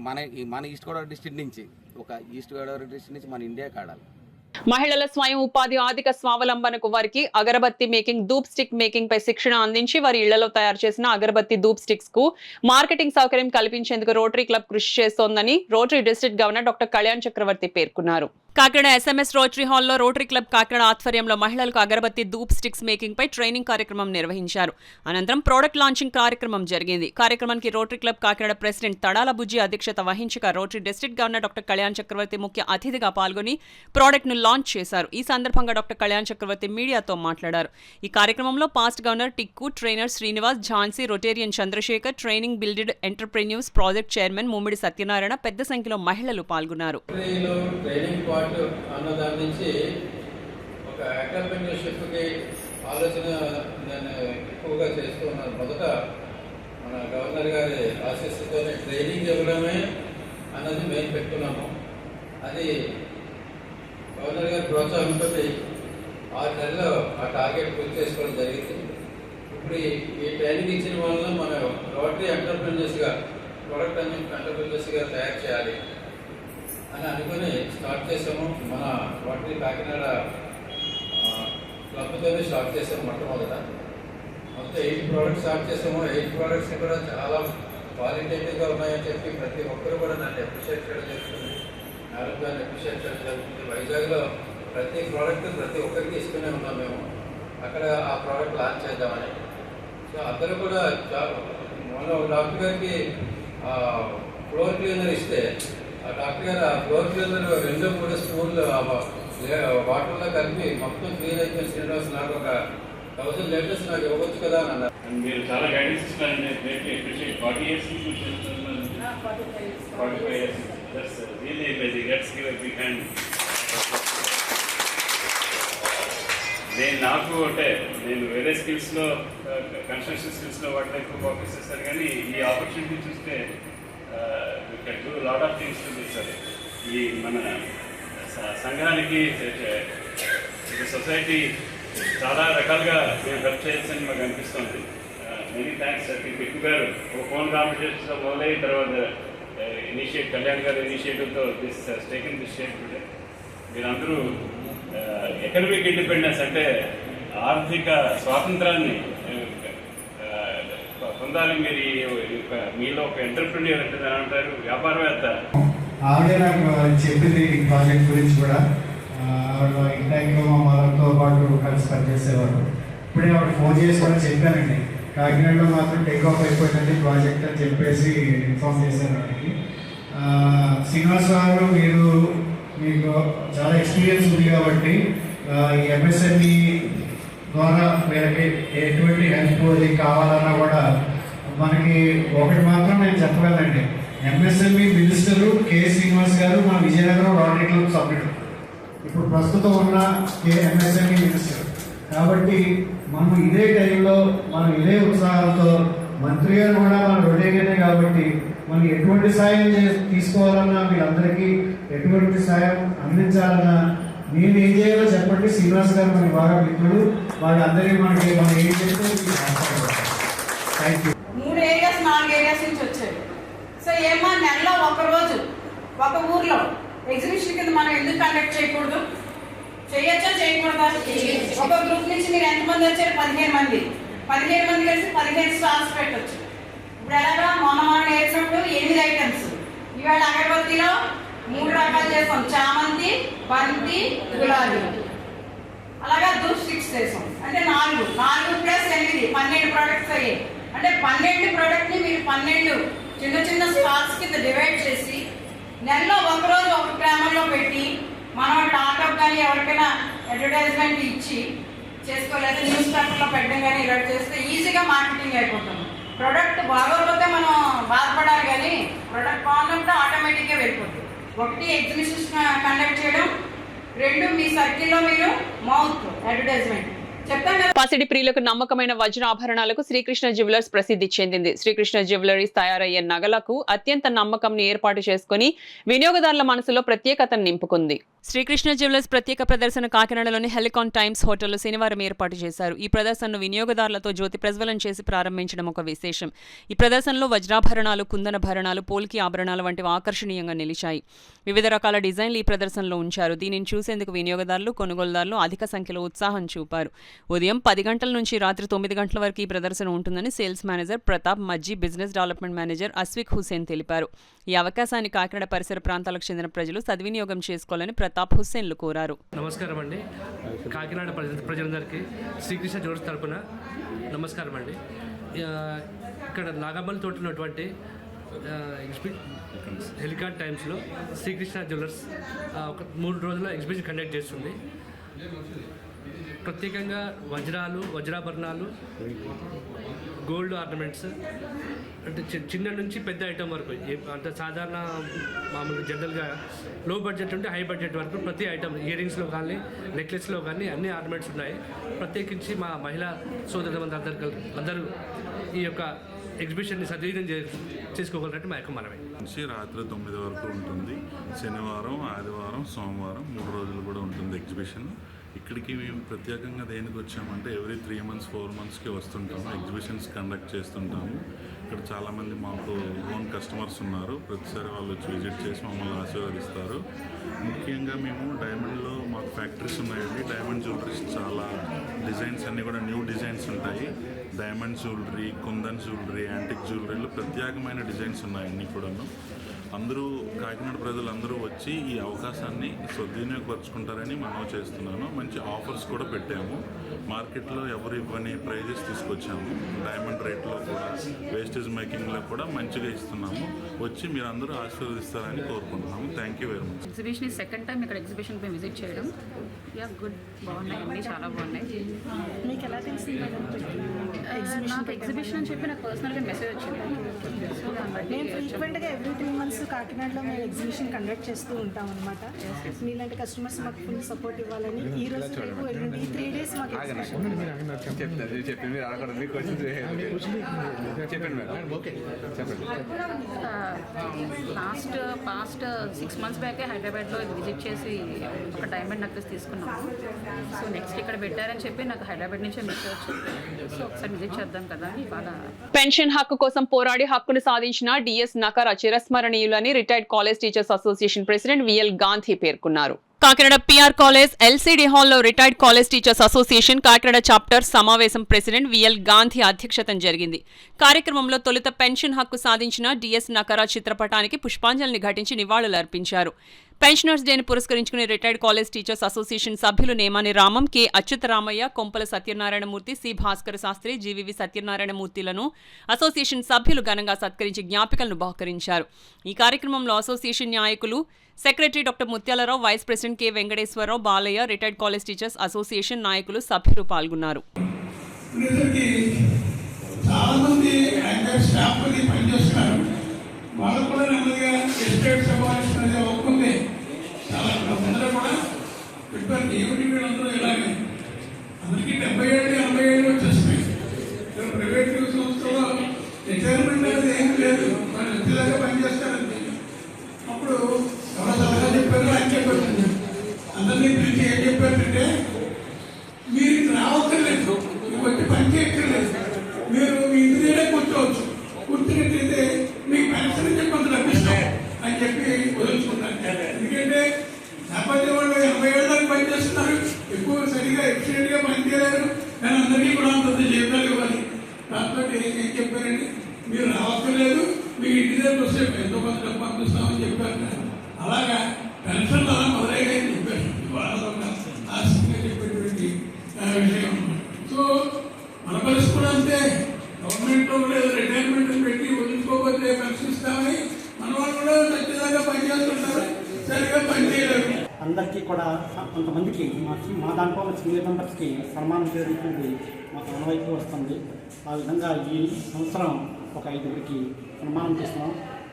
O: మన ఈస్ట్ గోదావరి డిస్ట్రిక్ట్ నుంచి మన ఇండియాకి ఆడాలి.
D: మహిళల స్వయం ఉపాధి, ఆర్థిక స్వావలంబనకు వారికి అగరబత్తి మేకింగ్, ధూప్ స్టిక్ మేకింగ్ పై శిక్షణ అందించి వారి ఇళ్లలో తయారు చేసిన అగరబత్తి ధూప్ స్టిక్స్ కు మార్కెటింగ్ సౌకర్యం కల్పించేందుకు రోటరీ క్లబ్ కృషి చేస్తోందని Rotary district governor doctor Kalyan Chakravarthi పేర్కొన్నారు. కాకినాడ SMS రోటరీ హాల్లో రోటరీ క్లబ్ కాకినాడ ఆధ్వర్యంలో మహిళలకు అగరబత్తి ధూప్ స్టిక్స్ మేకింగ్ పై ట్రైనింగ్ కార్యక్రమం నిర్వహించారు. అనంతరం ప్రోడక్ట్ లాంచింగ్ కార్యక్రమం జరిగింది. కార్యక్రమానికి Rotary club Kakinada president Tadala Bujji అధ్యక్షత వహించగా Rotary district governor doctor Kalyan Chakravarthi ముఖ్య అతిథిగా పాల్గొని ప్రోడక్ట్ ను లాంచ్ చేశారు. ఈ సందర్భంగా డాక్టర్ కళ్యాణ్ చక్రవర్తి మీడియాతో మాట్లాడారు. ఈ కార్యక్రమంలో past governor Tikku, trainer Srinivas, Jhansi, Rotarian Chandrasekhar, training builded entrepreneurs project chairman Mummidi Satyanarayana పెద్ద సంఖ్యలో మహిళలు పాల్గొన్నారు.
P: అన్న దాని నుంచి ఒక ఎంటర్‌ప్రెన్యూర్‌షిప్‌కి ఆలోచన నేను ఎక్కువగా చేస్తూ ఉన్నాను. మొదట మన గవర్నర్ గారి ఆశీస్సుతోనే ట్రైనింగ్ ఇవ్వడమే అన్నది మేము పెట్టుకున్నాము. అది గవర్నర్ గారి ప్రోత్సాహంతో 6 నెలల్లో ఆ టార్గెట్ పూర్తి చేసుకోవడం జరిగింది. ఇప్పుడు ఈ ట్రైనింగ్ ఇచ్చిన వల్ల మన రోటరీ ఎంటర్‌ప్రెన్యూర్స్గా, ప్రొడక్ట్ ఎంటర్‌ప్రెన్యూర్స్గా తయారు చేయాలి అని అనుకుని స్టార్ట్ చేసాము. మన రోటరీ కాకినాడ క్లబ్తోనే స్టార్ట్ చేసాము. మొట్టమొదట మొత్తం 8 products స్టార్ట్ చేసాము. 8 products కూడా చాలా క్వాలిటేటివ్గా ఉన్నాయని చెప్పి ప్రతి ఒక్కరు కూడా నన్ను అప్రిషియేట్ చేయడం జరుగుతుంది. నాలుగుగానే అప్రిషియేట్ చేయడం జరుగుతుంది. వైజాగ్లో ప్రతి ప్రోడక్ట్ ప్రతి ఒక్కరికి ఇస్తూనే ఉన్నాం మేము. అక్కడ ఆ ప్రోడక్ట్ లాంచ్ చేద్దామని. సో అందరూ కూడా మొన్న డాక్టర్ గారికి ఫ్లోర్ క్లీనర్ ఇస్తే ఆ డాక్టర్ గారు ఆ ఫ్లోర్ క్లీనర్ 2-3 స్పూన్లు వాటర్లో కలిపి మొత్తం క్లీన్ అయిపోయిన శ్రీనివాస్ నాకు ఒక 1000 లీటర్స్ నాకు ఇవ్వచ్చు కదా అని అన్నారు.
F: మీరు చాలా గైడెన్స్ ఇస్తున్నారండి. 40 years నుంచి చేస్తున్నారు. 45 years. That's really amazing. Let's give a big hand. నాకు అంటే నేను వేరే స్కిల్స్లో, కన్స్ట్రక్షన్ స్కిల్స్లో వాటిలో ఎక్కువ ఫోకస్ చేస్తాను. కానీ ఈ ఆపర్చునిటీ చూస్తే do lot of things to this. ఈ మన సంఘానికి, సొసైటీ చాలా రకాలుగా మేము హెల్ప్ చేయొచ్చని మాకు అనిపిస్తుంది. Many thanks. ఎక్కువ గారు ఒక ఫోన్ కాంపిటీషన్స్లో మొదలైన తర్వాత కళ్యాణ్ గారు ఇనిషియేటివ్తో టేకెన్ దిస్ షేప్ టుడే. మీరందరూ ఎకనమిక్ ఇండిపెండెన్స్ అంటే ఆర్థిక స్వాతంత్రాన్ని పొందాలి. మీరు మీలో ఒక ఎంటర్‌ప్రెన్యూర్ అంటే దాని అంటారు వ్యాపారవేత్త.
Q: ఆవిడే నాకు చెప్పింది ఈ ప్రాజెక్ట్ గురించి కూడా. ఆవిడ ఇంటాక్లో మా వాళ్ళతో పాటు కలిసి పనిచేసేవారు. ఇప్పుడే ఆవిడ ఫోన్ చేసి కూడా చెప్పానండి, కాకినాడలో మాత్రం టేక్ ఆఫ్ అయిపోయిందండి ప్రాజెక్ట్ అని చెప్పేసి ఇన్ఫార్మ్ చేశాను ఆవిడకి. శ్రీనివాస్ గారు, మీకు చాలా ఎక్స్పీరియన్స్ ఉంది కాబట్టి ఈ MSME ద్వారా వీళ్ళకి ఎటువంటి హెల్ప్ అది కావాలన్నా కూడా మనకి ఒకటి మాత్రం నేను చెప్పగలండి, ఎంఎస్ఎంఈ మినిస్టరు కె శ్రీనివాస్ గారు మన విజయనగరం రోటరీ క్లబ్ సభ్యుడు, ఇప్పుడు ప్రస్తుతం ఉన్న ఎంఎస్ఎంఈ మినిస్టర్. కాబట్టి మనం ఇదే టైంలో మనం ఇదే ఉత్సాహంతో మంత్రి గారు కూడా మన రొటేరియనే కాబట్టి మనం ఎటువంటి సాయం తీసుకోవాలన్నా వీళ్ళందరికీ ఎటువంటి సాయం అందించాలన్నా నేను ఏం చేయాలో చెప్పండి. శ్రీనివాస్ గారు మనకి బాగా మిత్రుడు, వాళ్ళందరికీ మనం ఏం చేస్తే థ్యాంక్ యూ.
R: 3 ఏరియాస్ 4 ఏరియాస్ నుంచి వచ్చారు. సో ఏమో నెలలో ఒకరోజు ఒక ఊర్లో ఎగ్జిబిషన్ కింద మనం ఎందుకు కండక్ట్ చేయకూడదు? చేయొచ్చా చేయకూడదా? ఒక గ్రూప్ నుంచి మీరు ఎంతమంది వచ్చారు? 15 మంది. 15 మంది కలిసి 15 స్టాల్స్ పెట్టచ్చు. ఇప్పుడు ఎలాగా మనం నేర్చినప్పుడు 8 ఐటమ్స్, ఇవాళ అగరబత్తిలో 3 రకాలు చేస్తాం, చామంతి, బంతి, గులాబీ. అలాగా ధూప్ స్టిక్స్ చేసాం, అంటే 4 ప్లస్ 8 12 ప్రోడక్ట్స్ అయ్యాయి. అంటే 12 ప్రోడక్ట్ని మీరు 12 చిన్న చిన్న స్టాల్స్ కింద డివైడ్ చేసి నెలలో ఒకరోజు ఒక గ్రామంలో పెట్టి మనం టాటప్ కానీ ఎవరికైనా అడ్వర్టైజ్మెంట్ ఇచ్చి చేసుకోలేదు, న్యూస్ పేపర్లో పెట్టడం కానీ ఇలా చేస్తే ఈజీగా మార్కెటింగ్ అయిపోతుంది. ప్రోడక్ట్ బాగోకపోతే మనం బాధపడాలి, కానీ ప్రోడక్ట్ బాగున్నప్పుడు ఆటోమేటిక్గా వెళ్ళిపోతుంది. 1 ఎగ్జిబిషన్ కండక్ట్ చేయడం, 2 మీ సర్కిల్లో మీరు మౌత్ అడ్వర్టైజ్మెంట్.
D: పసిడి ప్రియులకు నమ్మకమైన వజ్రాభరణాలకు శ్రీకృష్ణ జ్యువెలర్స్ ప్రసిద్ధి చెందింది. శ్రీకృష్ణ జ్యువెలరీస్ తయారయ్యే నగలకు అత్యంత నమ్మకంని ఏర్పాటు చేసుకుని వినియోగదారుల మనసులో ప్రత్యేకతను నింపుకుంది. శ్రీకృష్ణ జ్యువెలర్స్ ప్రత్యేక ప్రదర్శన కాకినాడలోని హెలికాన్ టైమ్స్ హోటల్లో శనివారం ఏర్పాటు చేశారు. ఈ ప్రదర్శనను వినియోగదారులతో జ్యోతి ప్రజ్వలన చేసి ప్రారంభించడం ఒక విశేషం. ఈ ప్రదర్శనలో వజ్రాభరణాలు, కుందన భరణాలు, పోల్కి ఆభరణాలు వంటివి ఆకర్షణీయంగా నిలిచాయి. వివిధ రకాల డిజైన్లు ఈ ప్రదర్శనలో ఉంచారు. దీనిని చూసేందుకు వినియోగదారులు, కొనుగోలుదారులు అధిక సంఖ్యలో ఉత్సాహం చూపారు. ఉదయం 10 గంటల నుంచి రాత్రి 9 గంటల వరకు ఈ ప్రదర్శన ఉంటుందని sales manager Pratap మజ్జీ, business development manager అస్విక్ Hussain తెలిపారు. ఈ అవకాశాన్ని కాకినాడ పరిసర ప్రాంతాలకు చెందిన ప్రజలు సద్వినియోగం చేసుకోవాలని ప్రతాప్ హుస్సేన్లు కోరారు.
S: నమస్కారం అండి, కాకినాడ ప్రజలందరికీ శ్రీకృష్ణ జ్యువెలర్స్ తరపున నమస్కారం అండి. ఇక్కడ నాగమ్మల్ తోట ఉన్నటువంటి హెలికాన్ టైమ్స్లో శ్రీకృష్ణ జ్యువెలర్స్ ఒక 3 రోజుల ఎగ్జిబిషన్ కండక్ట్ చేస్తుంది. ప్రత్యేకంగా వజ్రాలు, వజ్రాభరణాలు, గోల్డ్ ఆర్నమెంట్స్, అంటే చిన్న నుంచి పెద్ద ఐటమ్ వరకు, అంటే సాధారణ మామూలుగా జనరల్గా లో బడ్జెట్ నుండి హై బడ్జెట్ వరకు ప్రతి ఐటమ్, ఇయర్ రింగ్స్లో కానీ నెక్లెస్లో కానీ అన్ని ఆర్నమెంట్స్ ఉన్నాయి. ప్రత్యేకించి మా మహిళా సోదరులందరూ అందరూ ఈ యొక్క ఎగ్జిబిషన్ని సద్వినియోగం చేసుకోగలరంటే మా యొక్క మనమే.
T: నుంచి రాత్రి 9 వరకు ఉంటుంది. శనివారం, ఆదివారం, సోమవారం 3 రోజులు కూడా ఉంటుంది ఎగ్జిబిషన్. ఇక్కడికి మేము ప్రత్యేకంగా దేనికి వచ్చామంటే ఎవ్రీ 3 months 4 monthsకి వస్తుంటాము, ఎగ్జిబిషన్స్ కండక్ట్ చేస్తుంటాము. ఇక్కడ చాలామంది మాకు ఓన్ కస్టమర్స్ ఉన్నారు. ప్రతిసారి వాళ్ళు వచ్చి విజిట్ చేసి మమ్మల్ని ఆశీర్వదిస్తారు. ముఖ్యంగా మేము డైమండ్లో మాకు ఫ్యాక్టరీస్ ఉన్నాయండి. డైమండ్ జ్యువెలరీస్ చాలా డిజైన్స్ అన్నీ కూడా న్యూ డిజైన్స్ ఉంటాయి. Diamond jewellery, kundan jewellery, antique జ్యువెలరీలో ప్రత్యేకమైన డిజైన్స్ ఉన్నాయి అన్నీ కూడాను. అందరూ కాకినాడ ప్రజలందరూ వచ్చి ఈ అవకాశాన్ని సద్వినియోగపరుచుకుంటారని మనం చేస్తున్నాను. మంచి ఆఫర్స్ కూడా పెట్టాము. మార్కెట్లో ఎవరు ఇవ్వని ప్రైజెస్ తీసుకొచ్చాము. డైమండ్ రేట్లో కూడా, వేస్టేజ్ మేకింగ్లో కూడా మంచిగా ఇస్తున్నాము. వచ్చి మీరు అందరూ ఆశీర్వదిస్తారని కోరుకుంటున్నాము. Thank you very much.
U: Exhibition second time ఇక్కడ ఎగ్జిబిషన్ పై విజిట్ చేయడం. గుడ్, బాగున్నాయి, అన్నీ చాలా బాగున్నాయి.
V: మీకు ఎలా తెలిసింది?
U: నాకు ఎగ్జిబిషన్ అని చెప్పి నాకు పర్సనల్గా మెసేజ్ వచ్చింది.
V: మేము ఫ్రీక్వెంట్గా ఎవ్రీ 3 months కాకినాడలో మేము ఎగ్జిబిషన్ కండక్ట్ చేస్తూ ఉంటాం అనమాట. మీలాంటి కస్టమర్స్ మాకు ఫుల్ సపోర్ట్ ఇవ్వాలని ఈ రోజు రేపు ఎల్లుండి ఈ 3 days మాకు
U: పాస్ట్ 6 months బ్యాకే హైదరాబాద్లో విజిట్ చేసి ఒక డైమండ్ నెక్లెస్ తీసుకున్నాము. సో నెక్స్ట్ ఇక్కడ పెట్టారని చెప్పి నాకు హైదరాబాద్ నుంచే మెసేజ్ వచ్చింది. సో ఒకసారి విజిట్ చేద్దాం కదా అని బాగా.
D: పెన్షన్ హక్కు కోసం పోరాడి హక్కును సాధించిన డిఎస్ నకరా చిరస్మరణీయులని retired college teachers association president VL Gandhi పేర్కొన్నారు. కాకినాడ పిఆర్ కాలేజ్ ఎల్సీడీ హాల్లో retired college teachers association Kakinada chapter సమావేశం ప్రెసిడెంట్ విఎల్ గాంధీ అధ్యక్షతన జరిగింది. కార్యక్రమంలో తొలుత పెన్షన్ హక్కు సాధించిన డిఎస్ నకరా చిత్రపటానికి పుష్పాంజలిని ఘటించి నివాళులర్పించారు. పెన్షనర్స్ డేని పురస్కరించుకుని రిటైర్డ్ కాలేజ్ టీచర్స్ అసోసియేషన్ సభ్యులు Nemani Ramam, K Achyutharamaiah, Kompala Satyanarayanamurthy, C Bhaskara Sastry, GVV సత్యనారాయణమూర్తిలను అసోసియేషన్ సభ్యులు ఘనంగా సత్కరించి జ్ఞాపికలను బహుకరించారు. ఈ కార్యక్రమంలో అసోసియేషన్ నాయకులు secretary doctor Mutyalarao, vice president K Venkateswararao, Balayya, retired college teachers association నాయకులు, సభ్యులు పాల్గొన్నారు.
E: వాళ్ళు కూడా నెమ్మదిగా ఎస్టేట్ సమావేశం అనేది ఒప్పుకుంది. చాలా అందరూ కూడా పెట్టారు. ఏమిటి వీళ్ళందరూ ఇలాగే అందరికీ 70 ఏళ్ళు 80 ఏళ్ళు వచ్చేస్తున్నాయి. ప్రైవేట్ సంస్థలో రిటైర్మెంట్ అనేది ఏమి లేదు, వాళ్ళు ఇంటిలాగా పనిచేస్తారండి. అప్పుడు ఎవరో సలహా చెప్పారు, ఆయన చెప్పారు, అందరినీ పిలిచి ఏం చెప్పారంటే మీరు రావక్కర్లేదు, మీరు వచ్చి పని చేయక్కర్లేదు, మీరు మీ ఇంటి దగ్గరే కూర్చోవచ్చు, కూర్చున్నట్టయితే మీకు పెన్షన్ నుంచి కొంత లభిస్తాం అని చెప్పి వదులుచుకుంటాను. ఎందుకంటే నేపథ్యం వాళ్ళు 80 ఏళ్ళ దాకా పనిచేస్తున్నారు, ఎక్కువ సరిగా ఎఫిషియెంట్గా పనిచేయలేరు, కానీ అందరికీ కూడా అంత జీవితాలు ఇవ్వాలి. దాంతో ఏం చెప్పారండి, మీరు రావక్కర్లేదు, మీ ఇంటి దగ్గర వస్తే ఎంతో కొంత డబ్బు పంపిస్తామని చెప్పారు. అలాగా పెన్షన్ అలా మొదలయ్యాయని చెప్పారు. వాళ్ళ ఆశగా చెప్పేటువంటి విషయం. సో మన పరిస్థితి కూడా అంతే. గవర్నమెంట్లో కూడా రిటైర్మెంట్ పెట్టి వదులుకోకపోతే పెన్షన్ ఇస్తామని మన వాళ్ళు కూడా ఖచ్చితంగా పనిచేస్తుంటారు, సరిగా పనిచేయలేరు.
A: అందరికీ కూడా కొంతమందికి మా దాంట్లో సీనియర్ మెంబర్స్కి సన్మానం జరుగుతుంది మాకు అనువైపు వస్తుంది. ఆ విధంగా ఈ సంవత్సరం ఒక 5గురికి సన్మానం చేస్తున్నాం.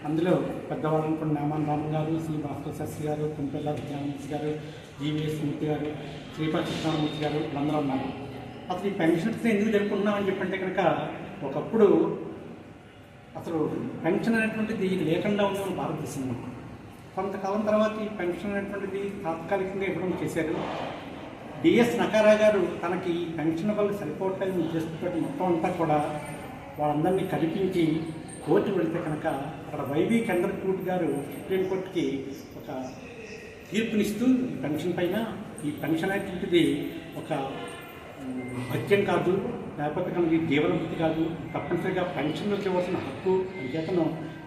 A: అందులో పెద్దవాళ్ళని కూడా నేమాన్ రామన్ గారు, సి భాస్కర్ శాస్త్రి గారు, కుంపెల్ల విద్యామూర్తి గారు, జీవీఎస్ మూర్తి గారు, శ్రీపాద చిత్రామూర్తి గారు వీళ్ళందరూ ఉన్నారు. అసలు ఈ పెన్షన్స్ ఎందుకు జరుపుకుంటున్నామని చెప్పంటే కనుక ఒకప్పుడు అసలు పెన్షన్ అనేటువంటిది లేకుండా ఉన్న భారతదేశంలో కొంతకాలం తర్వాత ఈ పెన్షన్ అనేటువంటిది తాత్కాలికంగా ఇవ్వడం చేశారు. డిఎస్ నకారా గారు తనకి ఈ పెన్షన్ వల్ల సరిపోవట్లేని ఉద్దేశంతో మొత్తం అంతా కూడా వాళ్ళందరినీ కల్పించి కోర్టు వెళితే కనుక అక్కడ వైవి చంద్రచూడ్ గారు సుప్రీంకోర్టుకి ఒక తీర్పునిస్తూ ఈ పెన్షన్ పైన ఈ పెన్షన్ అనేటువంటిది ఒక భత్యం కాదు, లేకపోతే కనుక ఈ జీవనభృతి కాదు, తప్పనిసరిగా పెన్షన్లకు ఇవ్వాల్సిన హక్కు. అంచేతను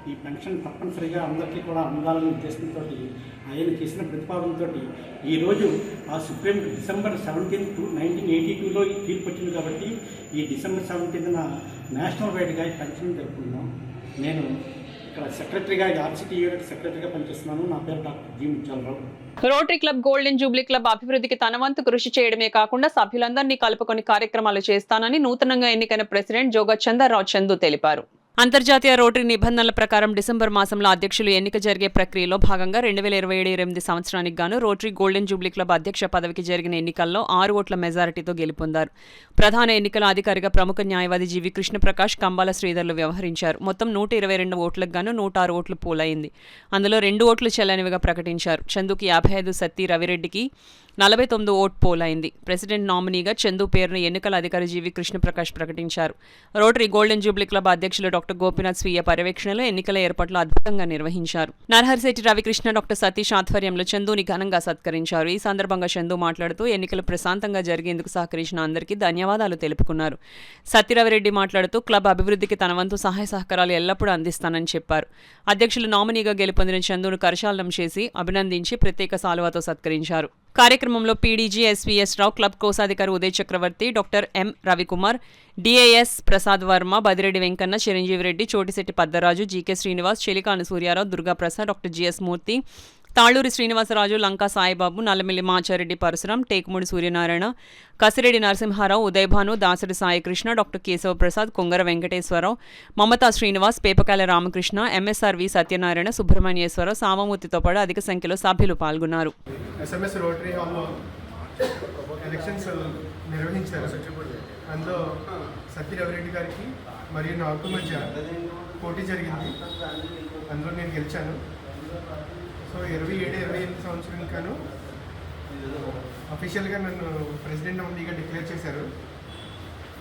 A: ఈ పెన్షన్ తప్పనిసరిగా అందరికీ కూడా అందాలనే ఉద్దేశంతో ఆయన చేసిన ప్రతిపాదనతో ఈరోజు ఆ సుప్రీం డిసెంబర్ 17, 1982లో ఈ తీర్పు వచ్చింది కాబట్టి ఈ డిసెంబర్ 17న నేషనల్ వైడ్గా ఈ పెన్షన్ జరుపుకుంటున్నాం. నేను ఇక్కడ సెక్రటరీగా, ఆర్సిటీ యూనిట్ సెక్రటరీగా పనిచేస్తున్నాను. నా పేరు doctor G Muthyalarao.
D: Rotary club golden Jubilee club అభివృద్ధికి తన వంతు కృషి చేయడమే కాకుండా సభ్యులందరినీ కలుపుకొని కార్యక్రమాలు చేస్తానని నూతనంగా ఎన్నికైన ప్రెసిడెంట్ జోగా చందర్రావు చందు తెలిపారు. అంతర్జాతీయ రోటరీ నిబంధనల ప్రకారం డిసెంబర్ మాసంలో అధ్యక్షులు ఎన్నిక జరిగే ప్రక్రియలో భాగంగా 2027-28 సంవత్సరానికి గాను రోటరీ గోల్డెన్ జూబ్లీ క్లబ్ అధ్యక్ష పదవికి జరిగిన ఎన్నికల్లో 6 ఓట్ల మెజారిటీతో గెలుపొందారు. ప్రధాన ఎన్నికల అధికారిగా ప్రముఖ న్యాయవాది జీవి కృష్ణప్రకాష్, కంబాల శ్రీధర్లు వ్యవహరించారు. మొత్తం 122 ఓట్లకు గాను 106 ఓట్లు పోలైంది. అందులో 2 ఓట్లు చెల్లనివిగా ప్రకటించారు. చందుకి 55, సత్తి రవిరెడ్డికి 49 ఓట్ పోలైంది. ప్రెసిడెంట్ నామినీగా చందు పేరును ఎన్నికల అధికారి జీవి కృష్ణప్రకాష్ ప్రకటించారు. రోటరీ గోల్డెన్ జూబ్లీ క్లబ్ అధ్యక్షులు డాక్టర్ గోపీనాథ్ స్వీయ పర్యవేక్షణలో ఎన్నికల ఏర్పాట్లు అద్భుతంగా నిర్వహించారు. నరహరిశెట్టి రవికృష్ణ, డాక్టర్ సతీష్ ఆధ్వర్యంలో చందుని ఘనంగా సత్కరించారు. ఈ సందర్భంగా చందు మాట్లాడుతూ ఎన్నికలు ప్రశాంతంగా జరిగేందుకు సహకరించిన అందరికీ ధన్యవాదాలు తెలుపుకున్నారు. సత్తి రవిరెడ్డి మాట్లాడుతూ క్లబ్ అభివృద్ధికి తన వంతు సహాయ సహకారాలు ఎల్లప్పుడూ అందిస్తానని చెప్పారు. అధ్యక్షులు నామినీగా గెలుపొందిన చందును కరశాలనం చేసి అభినందించి ప్రత్యేక సాలువాతో సత్కరించారు. కార్యక్రమంలో పీడీజీ ఎస్వీఎస్ రావు, క్లబ్ కోశాధికారి Uday Chakravarthi, doctor M Ravikumar, DIS Prasad Varma, Badireddy Venkanna, Chiranjeevi Reddy, Chotisetti Paddaraju, GK Srinivas, Chelikani Suryarao, Durgaprasad, doctor GS Murthy, Taluri Srinivasaraju, Lanka Saibabu, Nallamilli Machareddy Parasuram, Tekumudi Suryanarayana, Kasireddy Narasimharao, Udayabhanu, Dasari Saikrishna, doctor Kesava Prasad, Kongara Venkateswararao, Mamata Srinivas, Pepakayala Ramakrishna, MSRV Satyanarayana, Subrahmanyeswararao, సామమూర్తితో పాటు అధిక సంఖ్యలో సభ్యులు పాల్గొన్నారు.
G: ఎస్ఎంఎస్ రోటరీ హాల్లో ఎలక్షన్స్ నిర్వహించారు. అందులో సత్య రవిరెడ్డి గారికి మరియు నాకు మధ్య పోటీ జరిగింది. అందులో నేను గెలిచాను. సో 27-28 సంవత్సరం కాను అఫీషియల్గా నన్ను ప్రెసిడెంట్ నామినీగా డిక్లేర్ చేశారు.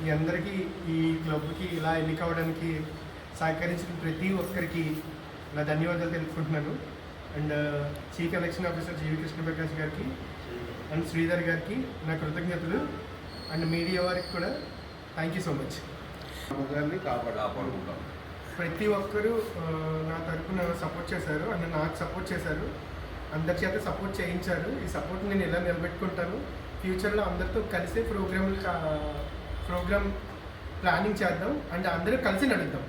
G: మీ అందరికీ ఈ క్లబ్కి ఇలా ఎన్నికవడానికి సహకరించిన ప్రతి ఒక్కరికి నా ధన్యవాదాలు తెలుపుకుంటున్నాను. అండ్ చీఫ్ ఎలక్షన్ ఆఫీసర్ జీవి కృష్ణప్రకాష్ గారికి అండ్ శ్రీధర్ గారికి నా కృతజ్ఞతలు. అండ్ మీడియా వారికి కూడా థ్యాంక్ యూ సో మచ్.
W: కాపాడుకుంటాం.
G: ప్రతి ఒక్కరూ నా తరఫున సపోర్ట్ చేశారు అండ్ నాకు సపోర్ట్ చేశారు. అందరి చేత సపోర్ట్ చేయించారు. ఈ సపోర్ట్ నేను ఎలా నిలబెట్టుకుంటాను, ఫ్యూచర్లో అందరితో కలిసే ప్రోగ్రామ్ ప్లానింగ్ చేద్దాం అండ్ అందరూ కలిసి నడుద్దాం.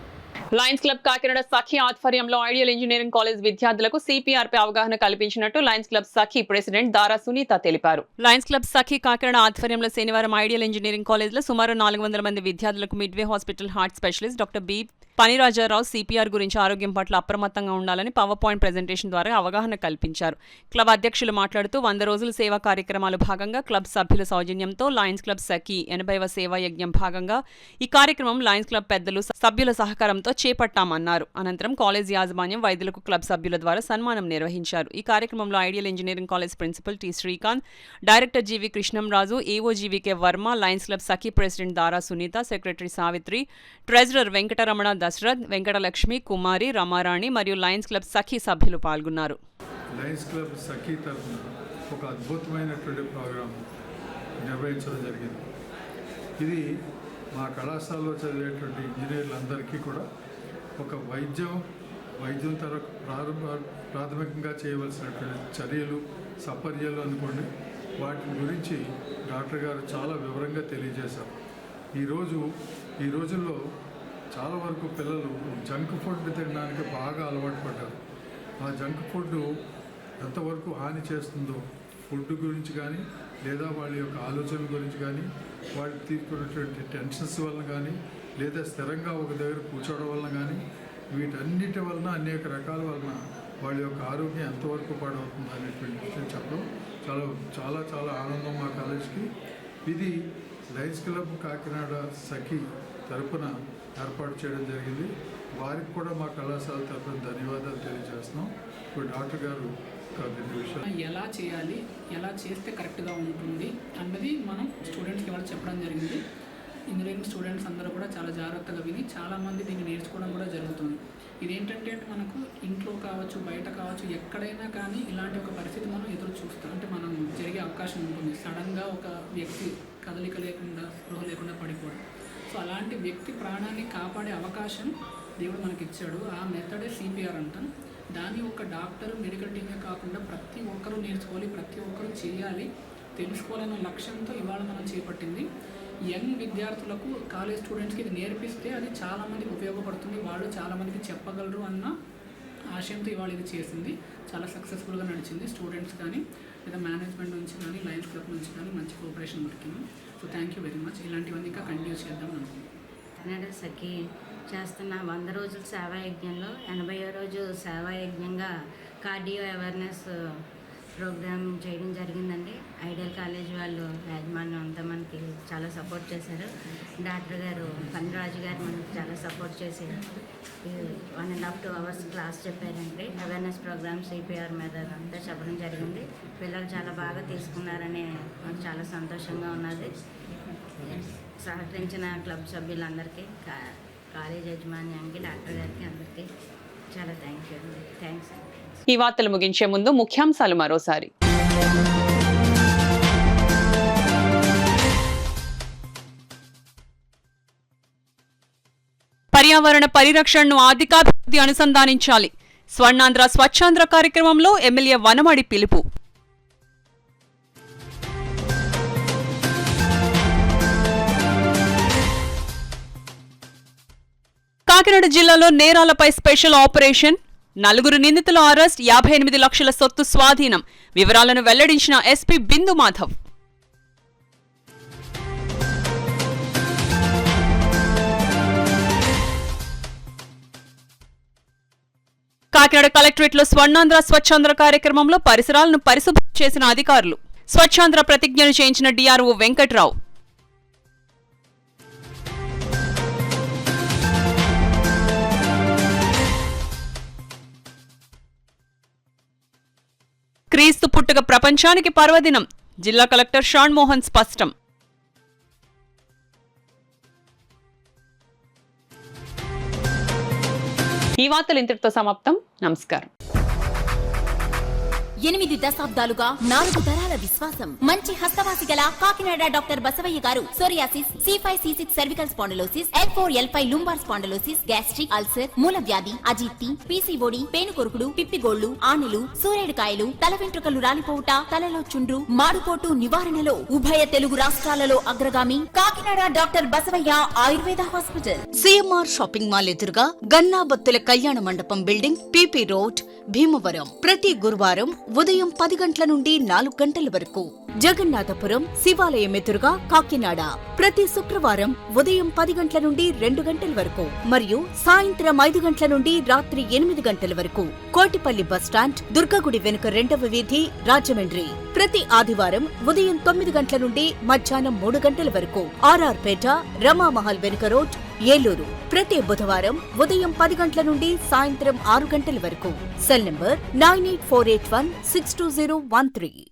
D: లయన్స్ క్లబ్ కాకినాడ సఖి ఆధ్వర్యంలో ఐడియల్ ఇంజనీరింగ్ కాలేజ్ విద్యార్థులకు సిపిఆర్ పై అవగాహన కల్పించినట్టు Lions club Sakhi president Dara Sunitha తెలిపారు. లయన్స్ క్లబ్ సఖి కాకినాడ ఆధ్వర్యంలో శనివారం ఐడియల్ ఇంజనీరింగ్ కాలేజ్లో సుమారు 400 మంది విద్యార్థులకు Midway hospital heart specialist doctor B Panirajarao CPR గురించి ఆరోగ్యం పట్ల అప్రమత్తంగా ఉండాలని పవర్ పాయింట్ ప్రెజెంటేషన్ ద్వారా అవగాహన కల్పించారు. క్లబ్ అధ్యక్షులు మాట్లాడుతూ 100 రోజుల సేవా కార్యక్రమాలు భాగంగా క్లబ్ సభ్యుల సౌజన్యంతో లయన్స్ క్లబ్ సఖి 80వ సేవా యజ్ఞం భాగంగా ఈ కార్యక్రమం లయన్స్ క్లబ్ పెద్దలు సభ్యుల సహకారంతో చేపట్టామన్నారు. అనంతరం కాలేజ్ యాజమాన్యం వైద్యులకు క్లబ్ సభ్యుల ద్వారా సన్మానం నిర్వహించారు. ఈ కార్యక్రమంలో ideal engineering college principal T Srikanth, director GV Krishnamraju, AO GVK Varma, Lions club Sakhi president Dara Sunitha, secretary Savitri, treasurer Venkataramana Dasarath, Venkatalakshmi, Kumari, Ramarani మరియు లయన్స్ క్లబ్ సఖి సభ్యులు పాల్గొన్నారు.
H: లయన్స్ క్లబ్ సఖి తరఫున ఒక అద్భుతమైనటువంటి ప్రోగ్రాం నిర్వహించడం జరిగింది. ఇది మా కళాశాలలో చదివేటువంటి ఇంజనీర్లందరికీ కూడా ఒక వైద్యం ప్రాథమికంగా చేయవలసినటువంటి చర్యలు, సపర్యలు అనుకోండి, వాటి గురించి డాక్టర్ గారు చాలా వివరంగా తెలియజేశారు. ఈ రోజుల్లో చాలా వరకు పిల్లలు జంక్ ఫుడ్ తినడానికి బాగా అలవాటు పడ్డారు. ఆ జంక్ ఫుడ్ ఎంతవరకు హాని చేస్తుందో ఫుడ్ గురించి కానీ, లేదా వాళ్ళ యొక్క ఆలోచన గురించి కానీ, వాళ్ళు తీసుకున్నటువంటి టెన్షన్స్ వలన కానీ, లేదా స్థిరంగా ఒక దగ్గర కూర్చోవడం వలన కానీ, వీటన్నిటి వలన అనేక రకాల వలన వాళ్ళ యొక్క ఆరోగ్యం ఎంతవరకు పాడవుతుంది అనేటువంటి విషయం చెప్పడం చాలా చాలా చాలా ఆనందం మా కాలేజ్కి. ఇది లయన్స్ క్లబ్ కాకినాడ సఖి తరపున ఏర్పాటు చేయడం జరిగింది. వారికి కూడా మా కళాశాల తరపున ధన్యవాదాలు తెలియజేస్తున్నాం. ఇప్పుడు డాక్టర్ గారు
I: ఎలా చేయాలి, ఎలా చేస్తే కరెక్ట్గా ఉంటుంది అన్నది మనం స్టూడెంట్స్కి ఇవాళ చెప్పడం జరిగింది. ఇంజనీరింగ్ స్టూడెంట్స్ అందరూ కూడా చాలా జాగ్రత్తగా విని చాలామంది దీన్ని నేర్చుకోవడం కూడా జరుగుతుంది. ఇదేంటంటే మనకు ఇంట్లో కావచ్చు, బయట కావచ్చు, ఎక్కడైనా కానీ ఇలాంటి ఒక పరిస్థితి మనం ఎదురు చూస్తాం. అంటే మనం జరిగే అవకాశం ఉంటుంది. సడన్గా ఒక వ్యక్తి కదలిక లేకుండా, స్పృహ లేకుండా పడిపోవడం. సో అలాంటి వ్యక్తి ప్రాణాన్ని కాపాడే అవకాశం దేవుడు మనకి ఇచ్చాడు. ఆ మెథడే సిపిఆర్ అంటాం. దాన్ని ఒక డాక్టర్, మెడికల్ టీమే కాకుండా ప్రతి ఒక్కరూ నేర్చుకోవాలి, ప్రతి ఒక్కరూ చేయాలి, తెలుసుకోవాలన్న లక్ష్యంతో ఇవాళ మనం చేపట్టింది. యంగ్ విద్యార్థులకు, కాలేజ్ స్టూడెంట్స్కి ఇది నేర్పిస్తే అది చాలామందికి ఉపయోగపడుతుంది, వాళ్ళు చాలామందికి చెప్పగలరు అన్న ఆశయంతో ఇవాళ ఇది చేసింది. చాలా సక్సెస్ఫుల్గా నడిచింది. స్టూడెంట్స్ కానీ, లేదా మేనేజ్మెంట్ నుంచి కానీ, లయన్స్ క్లబ్ నుంచి కానీ మంచి కోఆపరేషన్ దొరికింది. So thank you very much. ఇలాంటివన్నీ ఇంకా కంటిన్యూ చేద్దాం అనుకుంటున్నాను.
W: కాకినాడ సఖి చేస్తున్న 100 రోజుల సేవా యజ్ఞంలో 80వ రోజు సేవా యజ్ఞంగా కార్డియో అవేర్నెస్ ప్రోగ్రామ్ చేయడం జరిగిందండి. ఐడియల్ కాలేజ్ వాళ్ళు యాజమాన్యం అంతా మనకి చాలా సపోర్ట్ చేశారు. డాక్టర్ గారు పనిరాజు గారు మనకి చాలా సపోర్ట్ చేసి 1.5 to 2 hours క్లాస్ చెప్పారండి. అవేర్నెస్ ప్రోగ్రామ్ సిపిఆర్ మీద అంతా చెప్పడం జరిగింది. పిల్లలు చాలా బాగా తీసుకున్నారని నాకు చాలా సంతోషంగా ఉన్నది. సహకరించిన క్లబ్ సభ్యులందరికీ, కాలేజ్ యాజమాన్యానికి, డాక్టర్ గారికి అందరికీ చాలా థ్యాంక్స్ అండి.
D: ఈ వార్తలు ముగించే ముందు ముఖ్యాంశాలు మరోసారి. పర్యావరణ పరిరక్షణను ఆర్థికాభివృద్ధి అనుసంధానించాలి. స్వర్ణాంధ్ర స్వచ్ఛాంధ్ర కార్యక్రమంలో ఎమ్మెల్యే వనమాడి పిలుపు. కాకినాడ జిల్లాలో నేరాలపై స్పెషల్ ఆపరేషన్. 4 నిందితుల అరెస్ట్, 58 లక్షల సొత్తు స్వాధీనం. వివరాలను వెల్లడించిన ఎస్పీ బిందు మాధవ్. కాకినాడ కలెక్టరేట్లో స్వర్ణాంధ్ర స్వచ్ఛాంధ్ర కార్యక్రమంలో పరిసరాలను పరిశుభ్రం చేసిన అధికారులు. స్వచ్ఛాంధ్ర ప్రతిజ్ఞను చేయించిన డిఆర్ఓ వెంకట్రావు. క్రీస్తు పుట్టుక ప్రపంచానికి పర్వదినం. జిల్లా కలెక్టర్ షాన్ మోహన్ స్పష్టం. ఈ వార్తలు ఇంతటితో సమాప్తం. నమస్కారం.
B: 8 దశాబ్దాలుగా 4 తరాల విశ్వాసం. మంచి హస్తవాసి గల కాకినాడ డాక్టర్ బసవయ్య గారు psoriasis, C5C6 cervical spondylosis, L4L5 lumbar spondylosis, gastric, ulcer, మూల వ్యాధి, అజీర్తి, PCOD, పేనుకొరుకుడు, పిప్పిగోళ్లు, ఆనెలు, సూరేడుకాయలు, తల వెంట్రుకలు రాలిపోవుట, తలలో చుండ్రు, మాడుకోటు నివారణలో ఉభయ తెలుగు రాష్ట్రాలలో అగ్రగామి Kakinada doctor Basavaiah Ayurveda hospital.
C: CMR shopping mall ఎదురుగా గన్నాబత్తుల కళ్యాణ మండపం బిల్డింగ్, PP రోడ్, భీమవరం. ప్రతి గురువారం ఉదయం 10 గంటల నుండి 4 గంటల వరకు. జగన్నాథపురం శివాలయం ఎదురుగా కాకినాడ ప్రతి శుక్రవారం ఉదయం 10 గంటల నుండి 2 గంటల వరకు మరియు సాయంత్రం 5 గంటల నుండి రాత్రి 8 గంటల వరకు. కోటిపల్లి బస్టాండ్, దుర్గగుడి వెనుక 2వ వీధి, రాజమండ్రి ప్రతి ఆదివారం ఉదయం 9 గంటల నుండి మధ్యాహ్నం 3 గంటల వరకు. RR పేట, రమామహల్ వెనుక రోడ్, ఏలూరు ప్రతి బుధవారం ఉదయం 10 గంటల నుండి సాయంత్రం 6 గంటల వరకు. Cell number 9848162013.